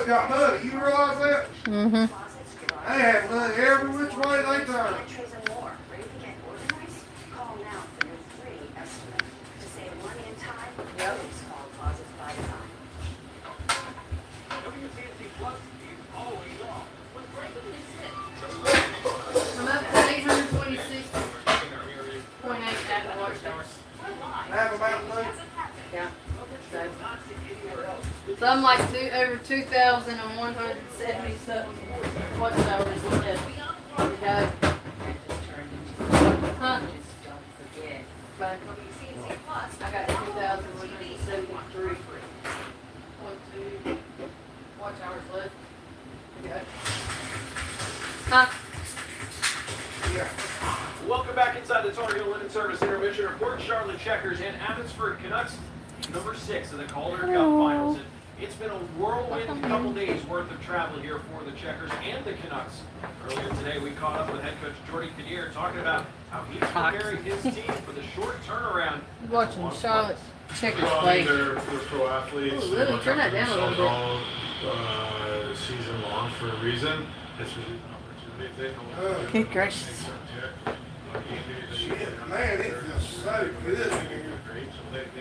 Toyota got money. You realize that? Mm-hmm. They have money every which way they turn. Yep. I'm up to 826.8 watt hours. Have about money. Yeah. So I'm like over 2,170 something watt hours a day. Huh? But I got 2,173. 1, 2 watch hours left. Okay. Huh? Yeah. Welcome back inside the Tar Heel Linen Service Intermission Report. Charlotte Checkers and Abbotsford Canucks, number 6 of the Calder Cup Finals. It's been a whirlwind couple days worth of travel here for the Checkers and the Canucks. Earlier today, we caught up with head coach Jordy Kinnear talking about how he's preparing his team for the short turnaround. Watching Charlotte Checkers Well, I play. mean, they're pro athletes. Ooh, They Lily, look turn that after down a little themselves all season long for a reason. It's really an opportunity. They know what to do. Good gracious. Shit, man, it feels so good in here.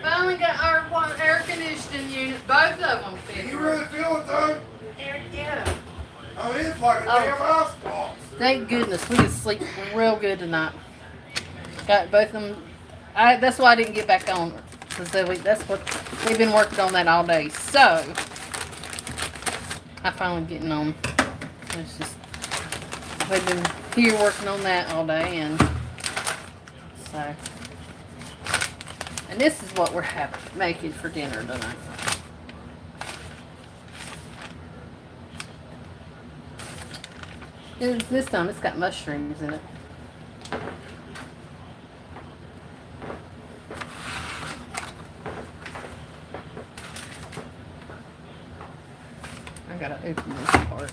Finally got our air conditioning unit, both of them Can fixed. you really feel it though? Yeah. I mean, it's like a damn ice box. Thank goodness we can sleep real good tonight. Got both of them. That's why I didn't get back on because that's what we've been working on that all day. So I finally getting on. It's just we've been here working on that all day, and so this is what we're making for dinner tonight. This time it's got mushrooms in it. I gotta open this part.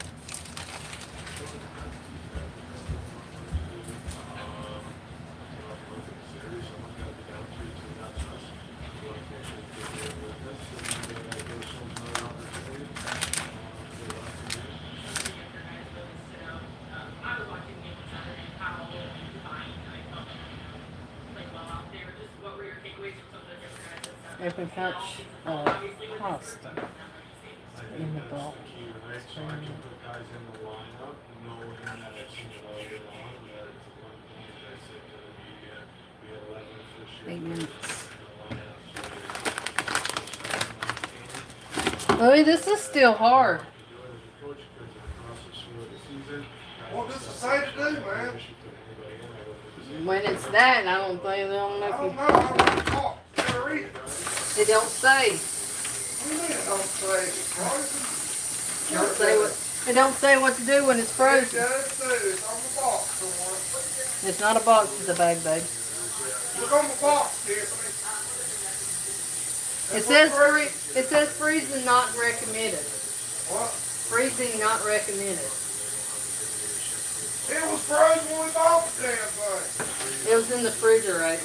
Open pouch of pasta in the bowl. Louis, this is still hard. What does it say to do, man? When it's that, I don't think they don't know I if don't you, know. I don't talk. Can I read it? it don't say. What do you mean it don't say it's frozen? Don't say what it don't say what to do when it's It frozen. does say it's on the box somewhere. It's not a box, it's a bag, babe. Look on the box, Tiffany. It says freezing not recommended. What? Freezing not recommended. It was frozen when we bought the damn thing. It was in the refrigerator.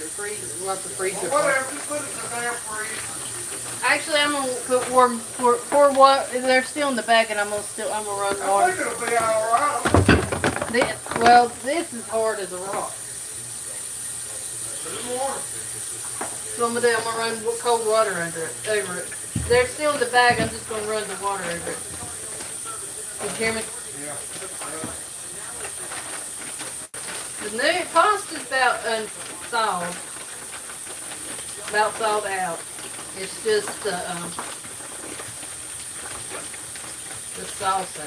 Not the freezer. Well, whatever, just put it in the damn freezer. Actually, I'm gonna put warm for what they're still in the bag, and I'm gonna run I water. think it'll be alright. Well, this is hard as a rock. Put it in water. So I'm gonna run cold water over it. They're still in the bag. I'm just gonna run the water over it. Can you hear me? Yeah. The new pasta's about thawed out. It's just the salsa.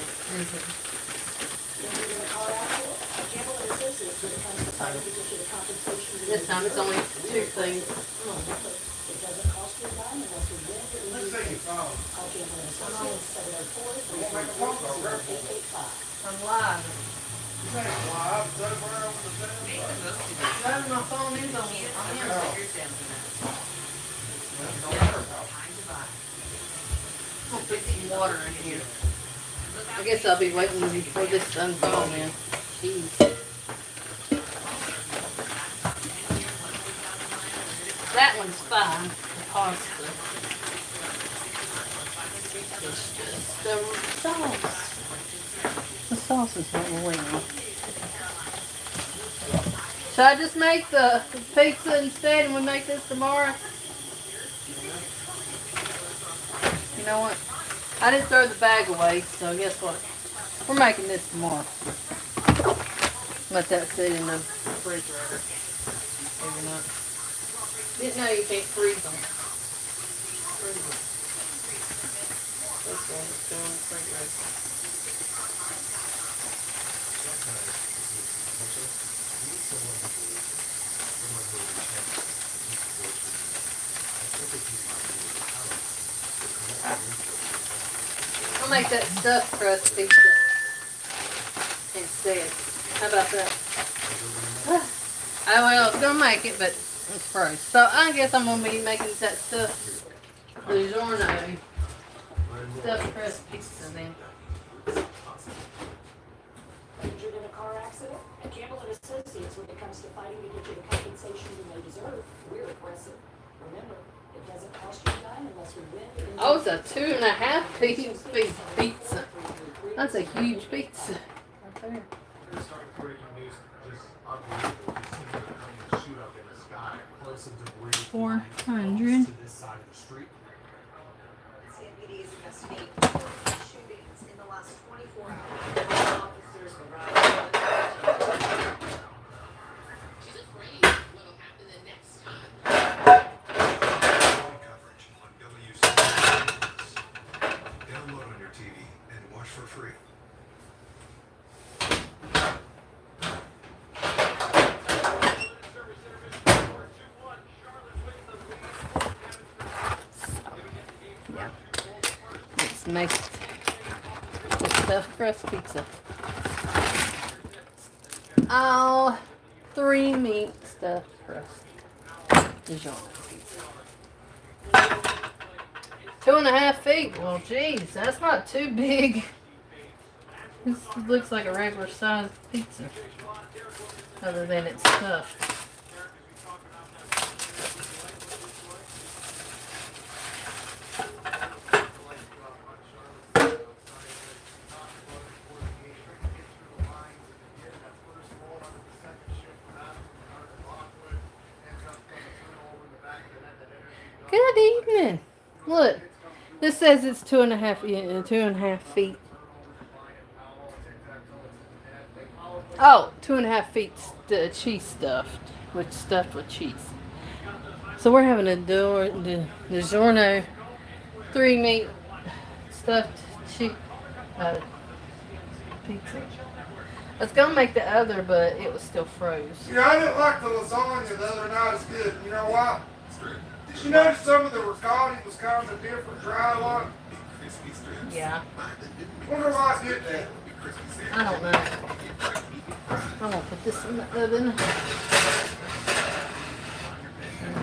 This time it's only 2 things. Let's see your phone. Won't make a phone call, right? I'm live. You ain't live. Is that where over the phone? My phone is on here. I'll put some water in here. I guess I'll be waiting for this to unthaw then. Jeez. That one's fine. The pasta. It's just the sauce. The sauce is what we're waiting on. Should I just make the pizza instead and we make this tomorrow? You know what? I didn't throw the bag away, so guess what? We're making this tomorrow. Let that sit in the refrigerator overnight. Didn't know you can't freeze them. Freeze them. This one is still in the refrigerator. I'll make that stuffed crust pizza instead. How about that? I was gonna make it, but it's frozen. So I guess I'm gonna be making that stuffed DiGiorno stuffed crust pizza then. Injured in a car accident? At Campbell and Associates, when it comes to fighting to get you the compensation you may deserve, we're aggressive. Remember, it doesn't cost you a dime unless we win. Oh, it's a 2.5 piece pizza. That's a huge pizza. Right there. Breaking news, just unbelievable. We've seen it shoot up in the sky. Close of debris 400. to this side of the street. CMPD is investigating four shootings in the last 24 hours. Officers arrived. She's afraid what'll happen the next time. Coverage on WCC. Download on your TV and watch for free. Yeah. Let's make the stuffed crust pizza. All 3 meat stuffed crust DiGiorno pizza. 2.5 feet. Well, geez, that's not too big. This looks like a regular sized pizza, other than it's stuffed. Good evening. Look, this says it's 2.5 feet. Oh, 2.5 feet cheese stuffed, stuffed with cheese. So we're having a DiGiorno 3 meat stuffed cheese pizza. I was gonna make the other, but it was still froze. You know, I didn't like the lasagna the other night as good. You know why? Did you notice some of the ricotta was kind of different, dry a lot? Yeah, Wonder why I did that. I don't know. I'm gonna put this in the oven.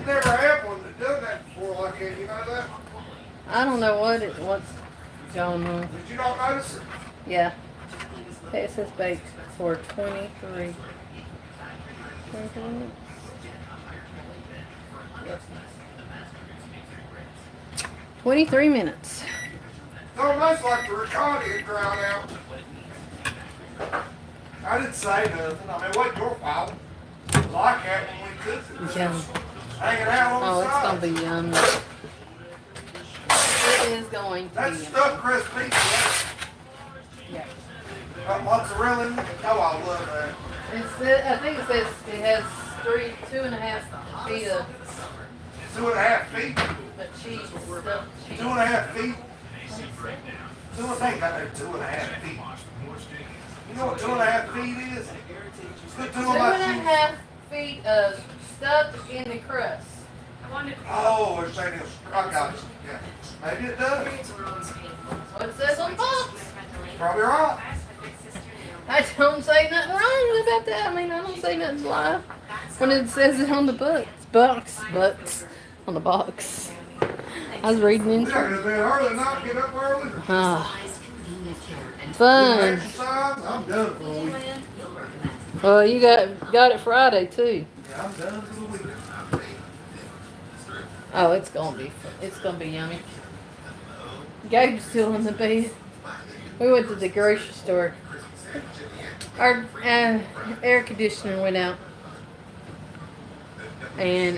Never had one that done that before like that. You know that? I don't know what's going on. Did you not notice it? Yeah. Okay, it says baked for 23 minutes. Yes. 23 minutes. It's almost like the ricotta had drowned out. I didn't say nothing. I mean, it wasn't your fault. It was like that when we cooked it. Yum. Hanging out on Oh, the it's side. gonna be yummy. It is going to That's be yummy. stuffed crust pizza. Yeah. Mozzarella in it. Oh, I love that. I think it says it has 2.5 feet of 2.5 feet. cheese stuffed cheese. 2.5 feet. I think I know 2.5 feet. You know what 2.5 feet is? Good to about you. 2.5 feet of stuffed in the crust. Oh, they're saying it's, I got it. Yeah. Maybe it does. That's what it says on the box. Probably right. I don't say nothing wrong about that. I mean, I don't say nothing lie when it says it on the box, on the box. I was reading We into gotta it. get there early tonight, get up early. Ah, fun. Exercise. I'm done for the week. Well, you got it Friday too. Yeah, I'm done for the week. Oh, it's gonna be yummy. Gabe's still in the bed. We went to the grocery store. Our air conditioner went out. And,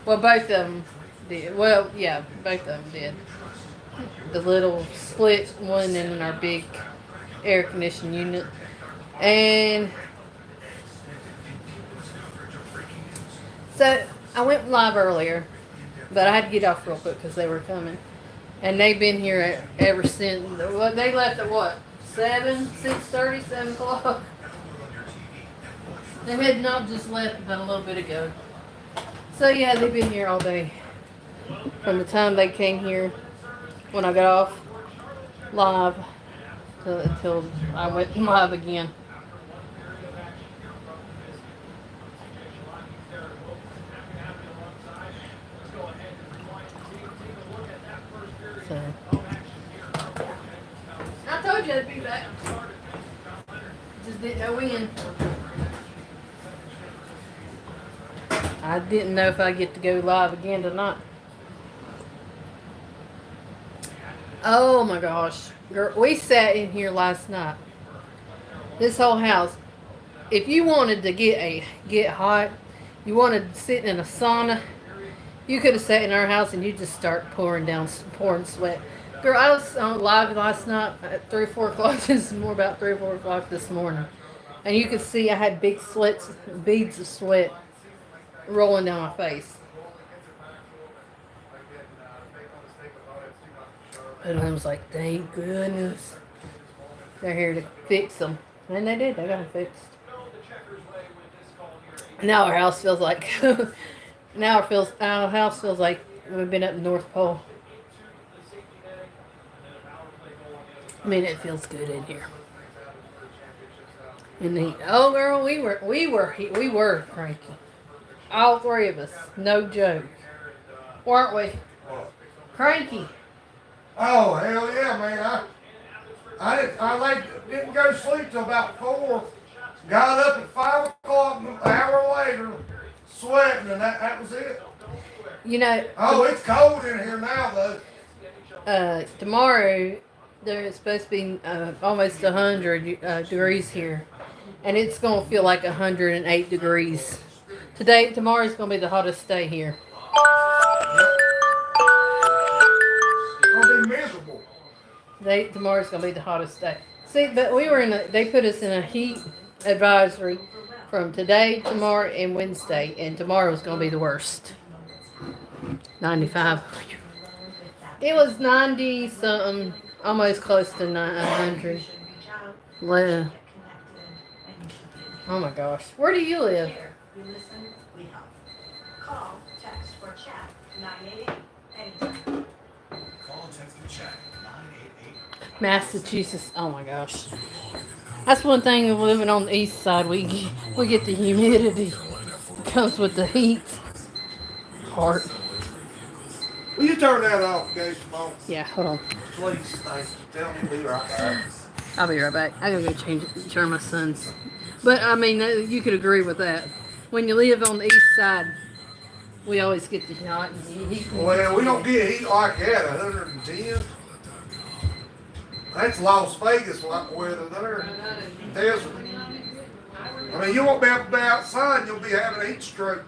well, both of them did. Well, yeah, both of them did. The little split one in our big air conditioning unit. And so I went live earlier, but I had to get off real quick because they were coming. And they've been here ever since. Well, they left at what? 6:30, 7 o'clock. They had not just left but a little bit ago. So yeah, they've been here all day. From the time they came here, when I got off live, until I went live again. So. I told you I'd be back. Just didn't know when. I didn't know if I'd get to go live again tonight. Oh my gosh. Girl, we sat in here last night. This whole house. If you wanted to get hot, you wanted to sit in a sauna, you could have sat in our house and you just start pouring sweat. Girl, I was on live last night at 3 or 4 o'clock. This is more about 3 or 4 o'clock this morning. And you could see I had big beads of sweat rolling down my face. And I was like, thank goodness they're here to fix them. And they did. They got them fixed. Now our house feels like our house feels like we've been up the North Pole. I mean, it feels good in here. And the oh girl, we were cranky. All 3 of us, no joke, weren't we? Cranky. Oh hell yeah, man! I didn't go to sleep till about 4. Got up at 5 o'clock, an hour later, sweating, and that was it. You know. Oh, it's cold in here now, though. Tomorrow there's supposed to be almost 100 degrees here, and it's gonna feel like 108 degrees. Tomorrow's gonna be the hottest day here. It's gonna be miserable. Tomorrow's gonna be the hottest day. See, but they put us in a heat advisory from today, tomorrow, and Wednesday, and tomorrow's gonna be the worst. 95. It was 90 something, almost close to 100. Oh my gosh, where do you live? Call, text, or chat 988 anytime. Call, text, or chat 988. Massachusetts. Oh my gosh, that's one thing of living on the east side. We get the humidity. It comes with the heat. Heart. Will you turn that off, Gage? Yeah, hold on. Please, thanks. Tell me to be right back. I'll be right back. I gotta go turn my son's. But I mean, you could agree with that. When you live on the east side, we always get the hot and heat. Well, we don't get heat like that. 110. That's Las Vegas like weather there. Desert. I mean, you won't be able to be outside. You'll be having a heat stroke.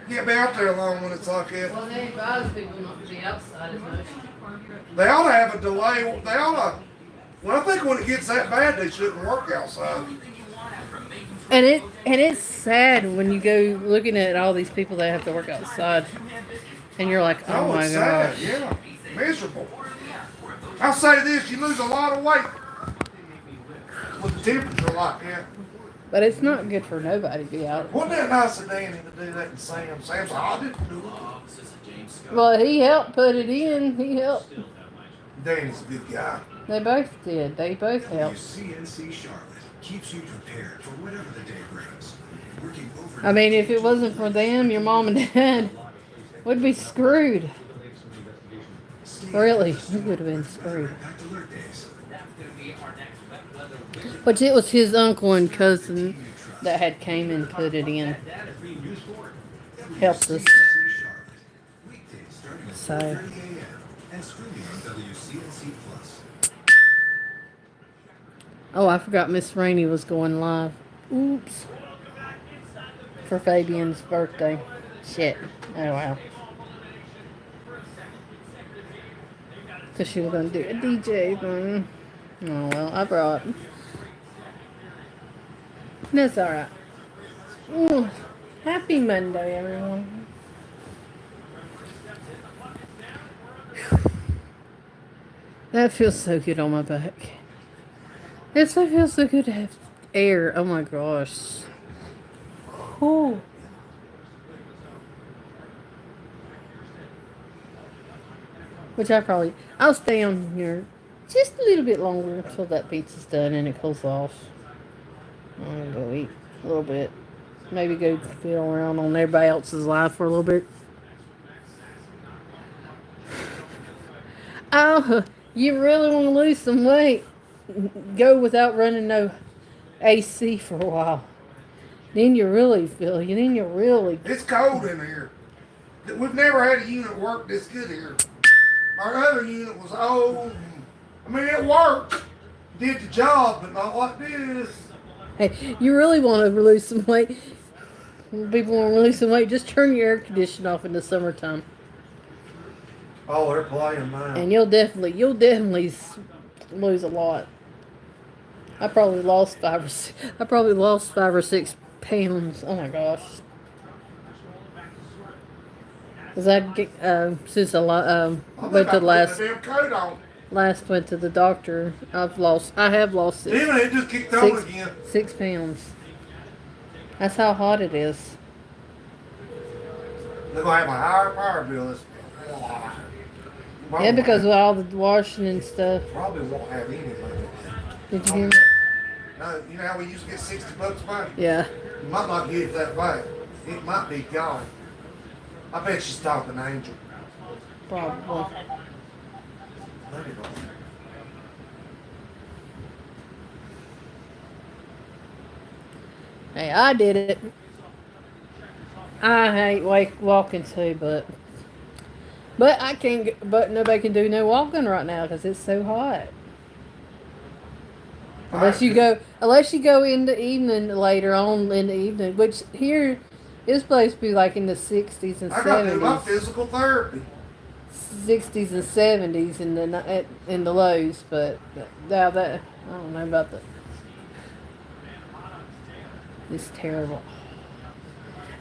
You can't be out there long when it's like that. Well, they advise people not to be outside as much. They ought to have a delay. They ought to. Well, I think when it gets that bad, they shouldn't work outside. And it's sad when you go looking at all these people that have to work outside, and you're like, oh my it's gosh. sad. Yeah, miserable. I'll say this: you lose a lot of weight with the temperature like that. But it's not good for nobody to be out. Wasn't that nice of Danny to do that in Sam? Sam's like, I didn't do it. Well, he helped put it in. He helped. Danny's a good guy. They both did. They both helped. CNC Charlotte keeps you prepared for whatever the day brings. Working over. I mean, if it wasn't for them, your mom and dad would be screwed. Really, we would have been screwed. But it was his uncle and cousin that had came and put it in. Helped us. So. And streaming on WCNC Plus. Oh, I forgot Miss Rainey was going live. Oops. For Fabian's birthday. Shit. Oh wow. Because she was going to do a DJ thing. Oh well, I brought. That's alright. Ooh, happy Monday, everyone. That feels so good on my back. It so feels so good to have air. Oh my gosh. Ooh. Which I'll stay on here just a little bit longer until that pizza's done and it cools off. I'm gonna go eat a little bit. Maybe go feel around on everybody else's life for a little bit. Oh, you really want to lose some weight? Go without running no AC for a while. Then you really feel you. Then you really. It's cold in here. We've never had a unit work this good here. Our other unit was old. I mean, it worked, did the job, but not like this. Hey, you really want to lose some weight? People want to lose some weight. Just turn your air conditioner off in the summertime, Oh, they're playing now. and you'll definitely lose a lot. I probably lost 5 or 6 pounds. Oh my gosh. Cause I get since I went to went to the doctor. I have lost Even it just kicked on again. 6 pounds. That's how hot it is. They're gonna have a higher power bill. Yeah, because of all the washing and stuff. Probably won't have any money. Did you hear me? No, you know how we used to get $60 back? Yeah. You might not get that back. It might be gone. I bet she's talking to Angel. Probably. Maybe not. Hey, I did it. I hate walking too, but I can't. But nobody can do no walking right now because it's so hot. Unless you go in the evening later on in the evening, which here is supposed to be like in the 60s and I got to do my 70s, physical therapy. 60s and 70s in the lows. But now that I don't know about that. It's terrible.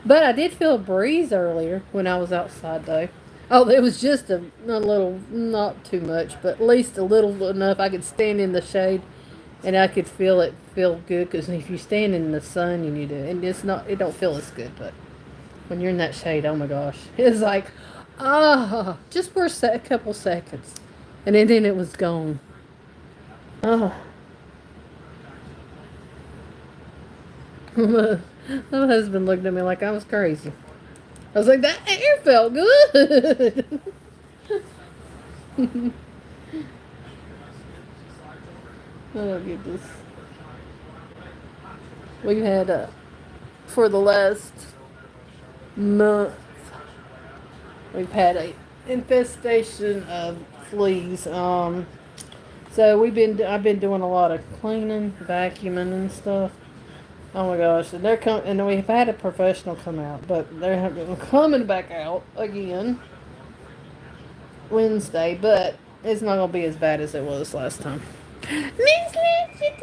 But I did feel a breeze earlier when I was outside, though. Oh, it was just a little, not too much, but at least a little enough. I could stand in the shade, and I could feel good. Because if you stand in the sun, and it don't feel as good. But when you're in that shade, oh my gosh, it's like, just for a couple seconds, and then it was gone. Oh. My husband looked at me like I was crazy. I was like, that air felt good. Oh, goodness. We've had, for the last month, we've had a infestation of fleas. So I've been doing a lot of cleaning, vacuuming and stuff. Oh my gosh, and and we've had a professional come out, but they're coming back out again Wednesday, but it's not gonna be as bad as it was last time. Miss Lindsay,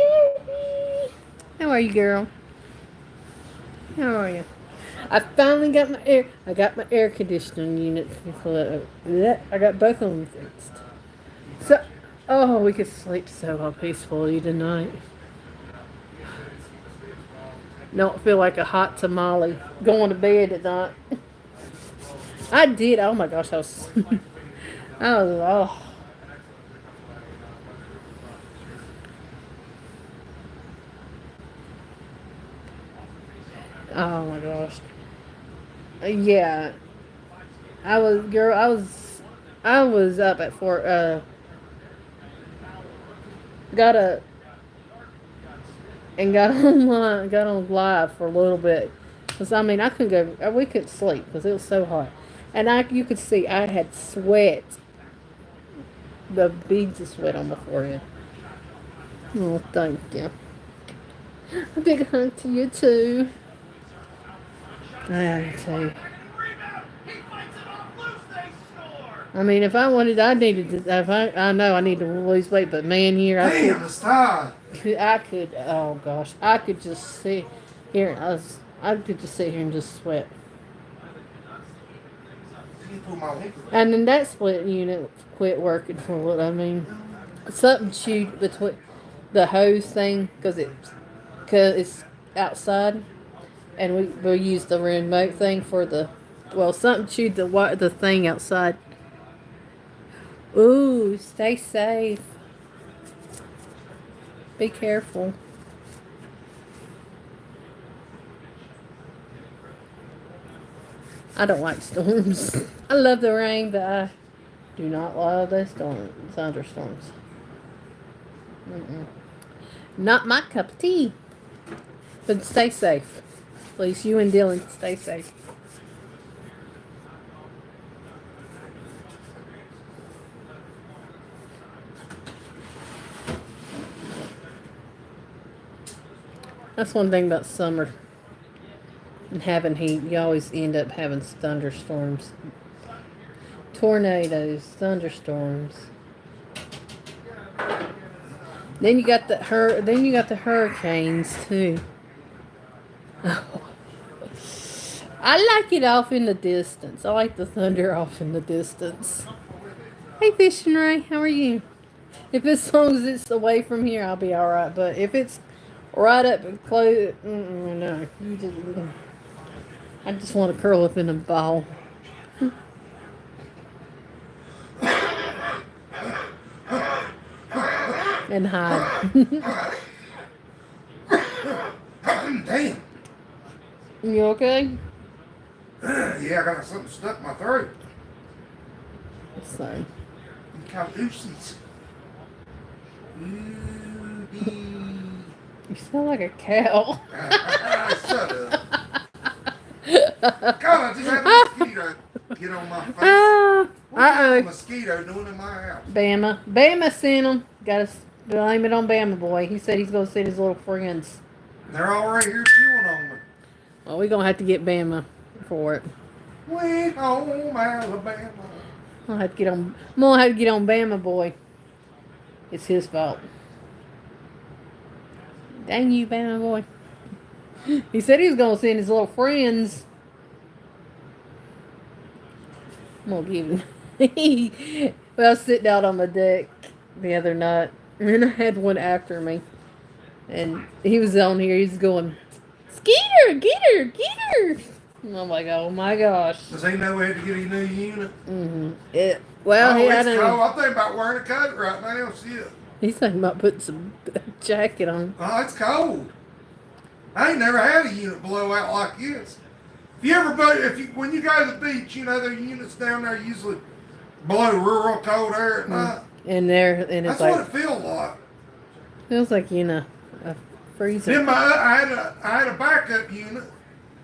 how are you, girl? How are you? I finally got my air conditioning unit. I got both of them fixed. So, we could sleep so peacefully tonight. Don't feel like a hot tamale going to bed at night. I did. Oh my gosh, I was oh. Oh my gosh. Yeah. I was up at 4, got on live for a little bit. Cause I mean, we couldn't sleep because it was so hot. And you could see I had sweat, the beads of sweat on my forehead. Oh, thank you. A big hug to you too. I too. I mean, if I wanted, I needed to. If I know I need to lose weight, but man, here Damn, it's tired. I could. Oh gosh, I could just sit here. I could just sit here and just sweat. You pull my leg. And then that split unit quit working for what I mean. Something chewed between the hose thing because it's outside, and we use the remote thing for the. Well, something chewed the thing outside. Ooh, stay safe. Be careful. I don't like storms. I love the rain, but I do not love the thunderstorms. Mm-mm. Not my cup of tea. But stay safe. Please, you and Dylan, stay safe. That's one thing about summer and having heat. You always end up having thunderstorms, tornadoes, thunderstorms. Then you got the hurricanes too. I like it off in the distance. I like the thunder off in the distance. Hey, Fishing Ray, how are you? If as long as it's away from here, I'll be all right. But if it's right up and close, no. I just want to curl up in a ball. And hide. Damn. You okay? Yeah, I got something stuck in my throat. So. Cowbooses. You sound like a cow. Shut up. God, I just had a mosquito get on my face. What's a mosquito doing in my house? Bama sent him. Gotta blame it on Bama boy. He said he's gonna send his little friends. They're already here chewing on me. Well, we're gonna have to get Bama for it. Way home, Alabama. I'm gonna have to get on Bama boy. It's his fault. Dang you, Bama boy. He said he was gonna send his little friends. I'm gonna give him. Well, I was sitting out on the deck the other night, and I had one after me, and he was on here. He's going, "Skeeter, get her, get her!" And I'm like, "Oh my gosh!" Does he know we had to get a new unit? Well, oh, I it's know. cold. I'm thinking about wearing a coat right now. Shit. He's thinking about putting some jacket on. Oh, it's cold. I ain't never had a unit blow out like this. If you ever, when you go to the beach, you know their units down there usually blow real cold air at night. And it's that's like what it feels like. Feels like a freezer. Then I had a backup unit,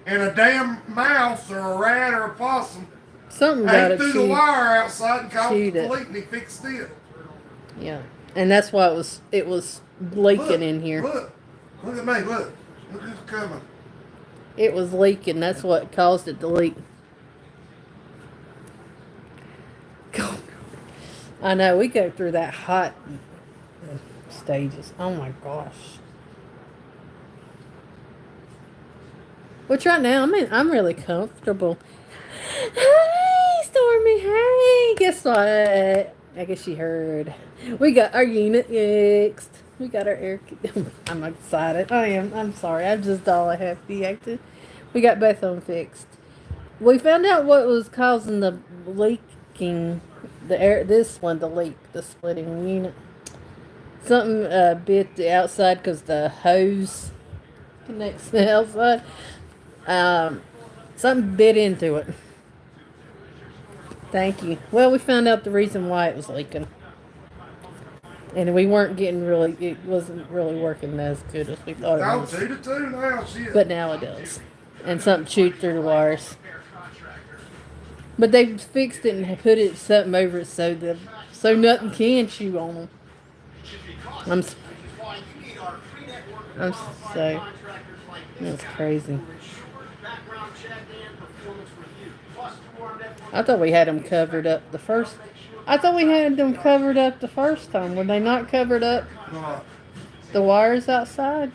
and a damn mouse or a rat or a possum something got it through the wire outside and caught the leak, and he fixed it. Yeah, and that's why it was leaking in here. Look at me, look who's coming. It was leaking. That's what caused it to leak. I know, we go through that hot stages. Oh my gosh. Which right now, I'm really comfortable. Hey, Stormy. Hey, guess what? I guess you heard. We got our unit fixed. We got our air. I'm excited. I am. I'm sorry. I'm just all I have to acted. We got both of them fixed. We found out what was causing the leaking. The leak, the splitting unit. Something bit the outside because the hose connects to the outside. Something bit into it. Thank you. Well, we found out the reason why it was leaking. And we weren't getting it wasn't really working as good as we thought it was. 2 to 2 now, shit. But now it does. And something chewed through the wires. But they fixed it and put something over it so nothing can chew on them. I'm so. That's crazy. I thought we had them covered up the first. I thought we had them covered up the first time. Were they not covered up? What? The wires outside?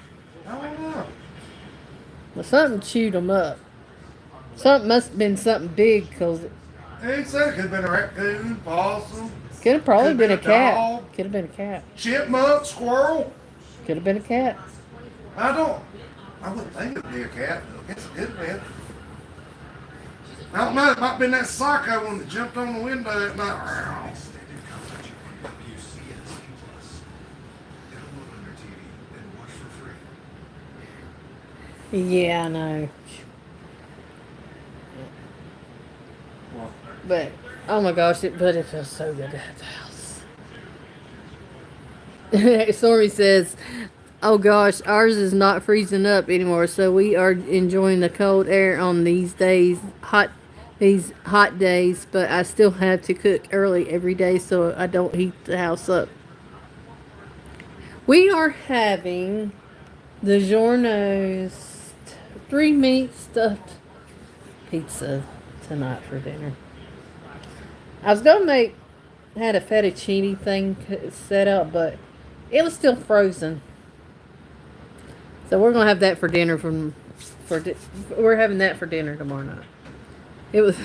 I don't know. Well, something chewed them up. Something must have been something big because it He said it could have been a raccoon, possum, could have probably Could've been a been a cat. dog. Could have been a cat. chipmunk, squirrel. Could have been a cat. I wouldn't think it'd be a cat. I guess it could have been. I don't know. It might have been that psycho one that jumped on the window at night. Extended coverage on WCNC Plus. Download on your TV and watch for free. Yeah, I know. But oh my gosh, it feels so good to have the house. Stormy says, "Oh gosh, ours is not freezing up anymore, so we are enjoying the cold air on these hot days. But I still have to cook early every day so I don't heat the house up." We are having DiGiorno's 3-meat stuffed pizza tonight for dinner. I was gonna had a fettuccine thing set up, but it was still frozen. So we're gonna have that for dinner. We're having that for dinner tomorrow night. It was,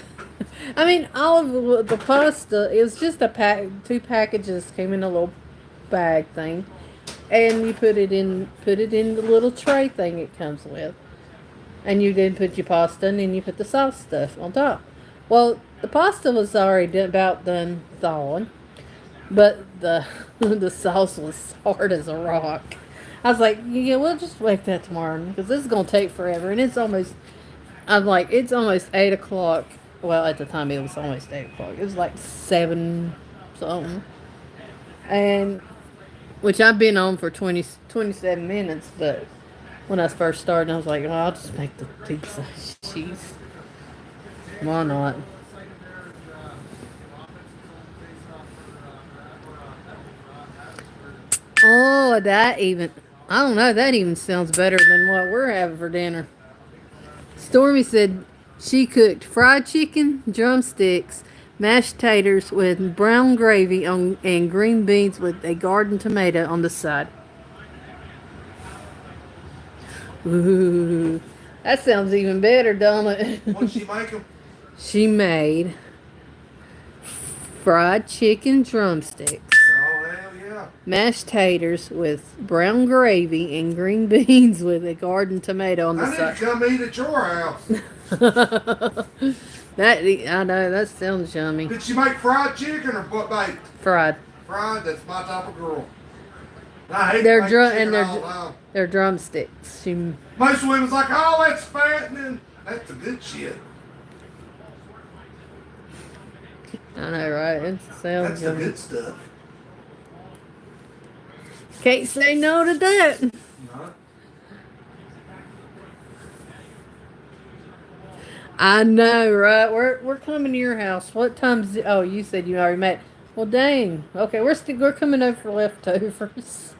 I mean, all of the pasta. It was just a pack. 2 packages came in a little bag thing, and you put it in the little tray thing it comes with, and you then put your pasta, and then you put the sauce stuff on top. Well, the pasta was already about done thawing, but the the sauce was hard as a rock. I was like, yeah, we'll just make that tomorrow because this is gonna take forever, and it's almost. I'm like, it's almost 8 o'clock. Well, at the time it was almost 8 o'clock. It was like 7 something, and which I've been on for 27 minutes, but when I first started, I was like, oh, I'll just make the pizza. Jeez. Why not? Oh, I don't know, that even sounds better than what we're having for dinner. Stormy said she cooked fried chicken, drumsticks, mashed taters with brown gravy and green beans with a garden tomato on the side. Ooh, that sounds even better, don't it? What'd she make them? She made fried chicken drumsticks, Oh, hell yeah. mashed taters with brown gravy, and green beans with a garden tomato on the I need to side. come eat at your house. I know, that sounds yummy. Did she make fried chicken or what baked? Fried. Fried, that's my type of girl. I hate They're baked drum chicken and all the time. they're drumsticks. She Most women's like, oh, that's fattening. That's the good shit. I know, right? It sounds That's the yummy. good stuff. Can't say no to that. No. I know, right? We're coming to your house. What time's it? Oh, you said you already met. Well, dang. Okay, we're coming over for leftovers.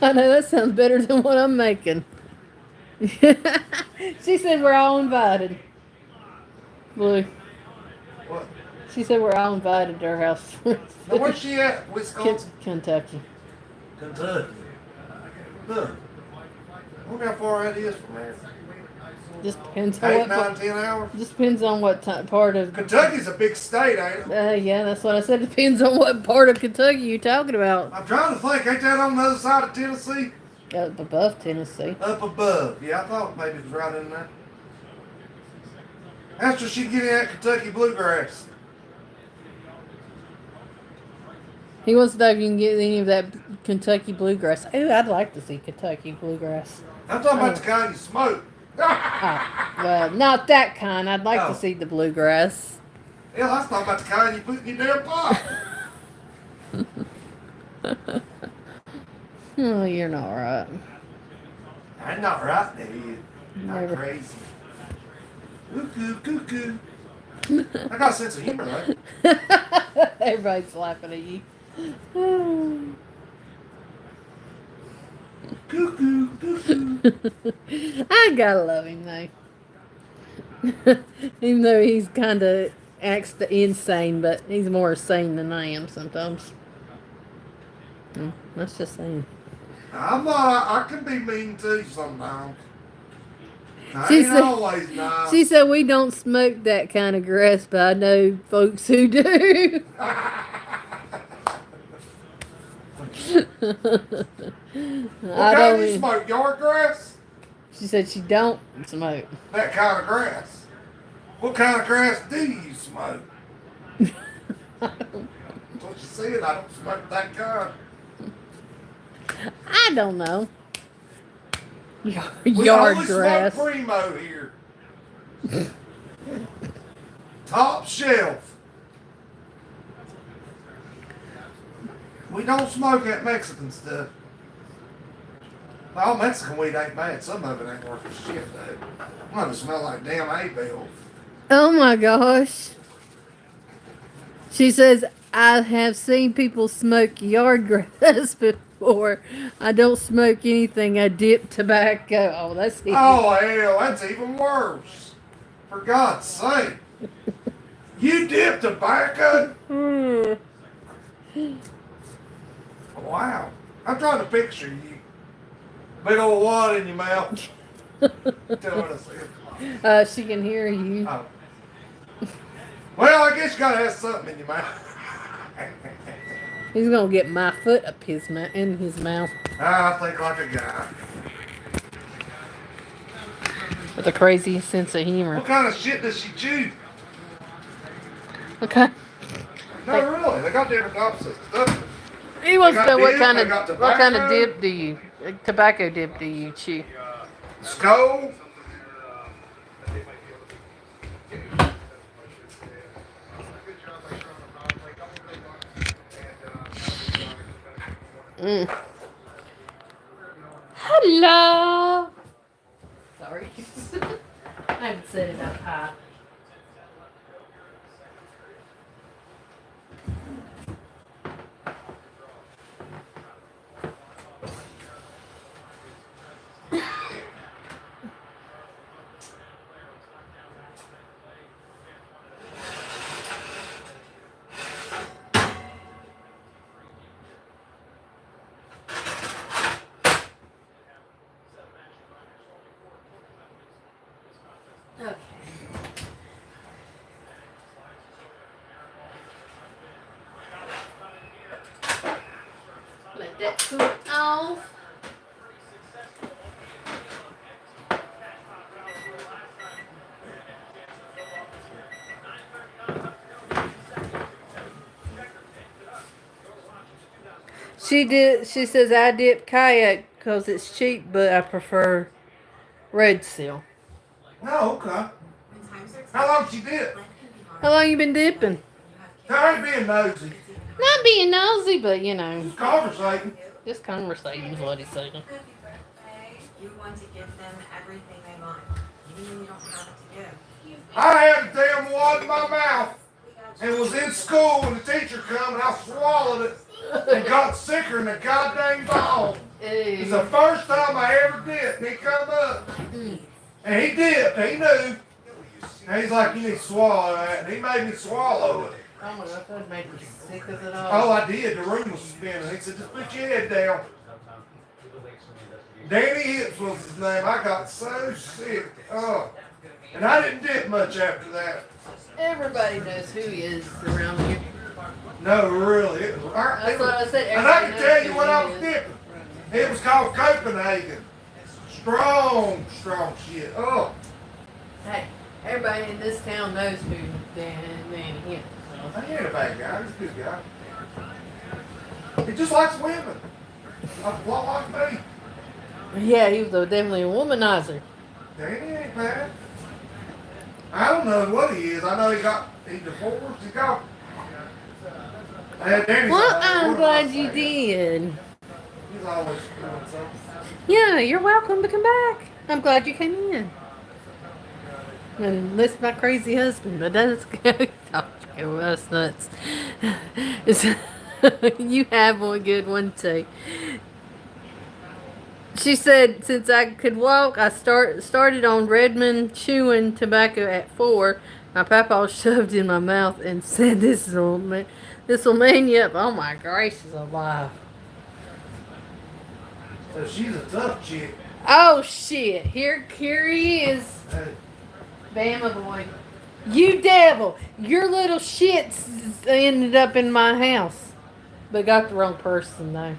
I know that sounds better than what I'm making. She said we're all invited. Blue. What? She said we're all invited to her house. Now, where's she at? Wisconsin? Kentucky. Kentucky. Huh. I wonder how far that is from there. Just depends on 8, what. 9, 10 hours? Just depends on what part of. Kentucky's a big state, ain't it? Yeah, that's what I said. Depends on what part of Kentucky you're talking about. I'm trying to think. Ain't that on the other side of Tennessee? Up above Tennessee. Up above. Yeah, I thought maybe it was right in there. After she get in that Kentucky bluegrass. He wants to know if you can get any of that Kentucky bluegrass. Ooh, I'd like to see Kentucky bluegrass. I'm talking about the kind you smoke. Well, not that kind. I'd like Oh. to see the bluegrass. Hell, I was talking about the kind you put in your damn pot. Oh, you're not right. I'm not right there, you. Not Never. crazy. Cuckoo, cuckoo. I got a sense of humor, right? Everybody's laughing at you. Cuckoo, cuckoo. I gotta love him though. Even though he's kind of acts insane, but he's more sane than I am sometimes. That's just saying. I'm not. I can be mean too sometimes. I She ain't said, always nice. she said we don't smoke that kind of grass, but I know folks who do. What I kind don't. do you smoke? Yard grass? She said she don't smoke. That kind of grass. What kind of grass do you smoke? That's what you said. I don't smoke that kind. I don't know. We Yard only grass. smoke primo here. Top shelf. We don't smoke that Mexican stuff. All Mexican weed ain't bad. Some of it ain't worth a shit though. Might have smell like damn A-bell. Oh my gosh. She says, I have seen people smoke yard grass before. I don't smoke anything. I dip tobacco. Oh, that's easy. Oh hell, that's even worse. For God's sake. You dip tobacco? Wow. I'm trying to picture you. Big old wad in your mouth. Tell what I said. She can hear you. Oh. Well, I guess you gotta have something in your mouth. He's gonna get my foot up in his mouth I think like a guy. with a crazy sense of humor. What kind of shit does she chew? Okay. No, really. They got different types of stuff. He wants to know what dip, kind they of got what kind of tobacco. dip do you tobacco dip do you chew? Skull. Hello. Sorry. I haven't said it up high. Okay. Let that cool off. She says I dip kayak because it's cheap, but I prefer red seal. No, okay. How long she did? How long you been dipping? I ain't being nosy. Not being nosy, but you know, Just conversating. just conversating is what he's saying. Happy birthday. You want to give them everything they want, even when you don't have it to give. I had a damn wad in my mouth and was in school when the teacher come and I swallowed it and got sicker than a goddamn dog. It's the first time I ever did. And he come up and he dipped. He knew. And he's like, you need to swallow that. And he made me swallow it. Oh my gosh, that would make me sick as it Oh, all. I did. The room was spinning. He said, just put your head down. Danny Hips was his name. I got so sick. Oh. And I didn't dip much after that. Everybody knows who he is around here. No, really. That's what I said. And I can everybody tell knows you who what he I was is. dipping. It was called Copenhagen. Strong, strong shit. Oh. Hey, everybody in this town knows who Danny is. He ain't a bad guy. He's a good guy. He just likes women. A lot like me. Yeah, he was definitely a womanizer. Danny ain't bad. I don't know what he is. I know he divorced. He got. Danny's Well, always- I'm what glad am I you saying? did. He's always doing something. Yeah, you're welcome to come back. I'm glad you came in. And listen, my crazy husband, but that's good. Oh, that's nuts. It's, You have one good one too. She said, since I could walk, I started on Redmond chewing tobacco at 4. My papa shoved in my mouth and said, "This'll man you up." Oh my gracious alive! So she's a tough chick. Oh shit! Here he is, Hey, Bama boy. You devil! Your little shits ended up in my house, but got the wrong person though.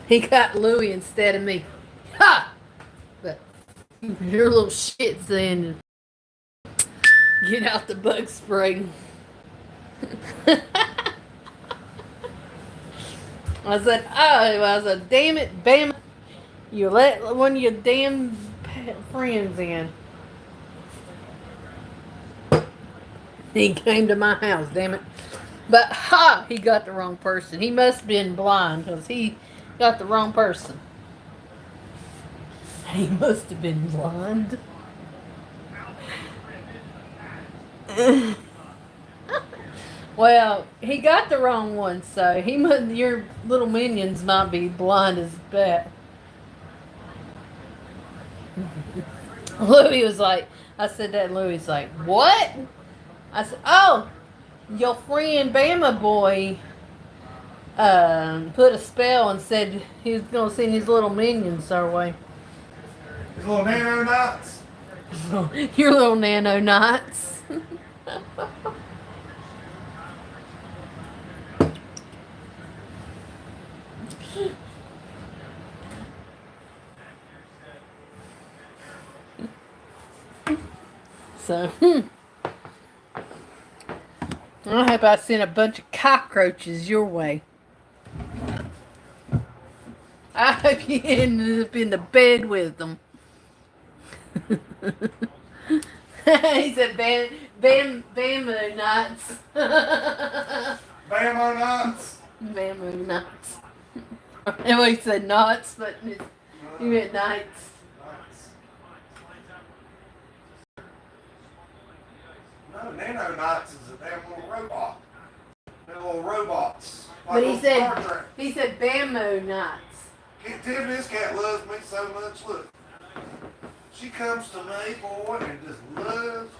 He got Louie instead of me. Ha! But your little shit's in. Get out the bug spray. I said, damn it, Bam. You let one of your damn friends in. He came to my house, damn it. But ha! He got the wrong person. He must have been blind because he got the wrong person. He must have been blind. Well, he got the wrong one, so your little minions might be blind as bat. Louis was like, I said that, and Louis was like, what? I said, oh, your friend Bama boy put a spell and said he was going to send his little minions our way. his little nano knots. Your little nano knots. So, I hope I sent a bunch of cockroaches your way. I hope you ended up in the bed with them. He said, bamboo nuts. Bamo knots. Bamboo nuts. And he said nuts, but he meant nights. No, nano knots is a damn little robot. They're little robots. Like But little Star Trek. he said bamboo nuts. Tiffany, this cat loves me so much. Look, she comes to me, boy, and just loves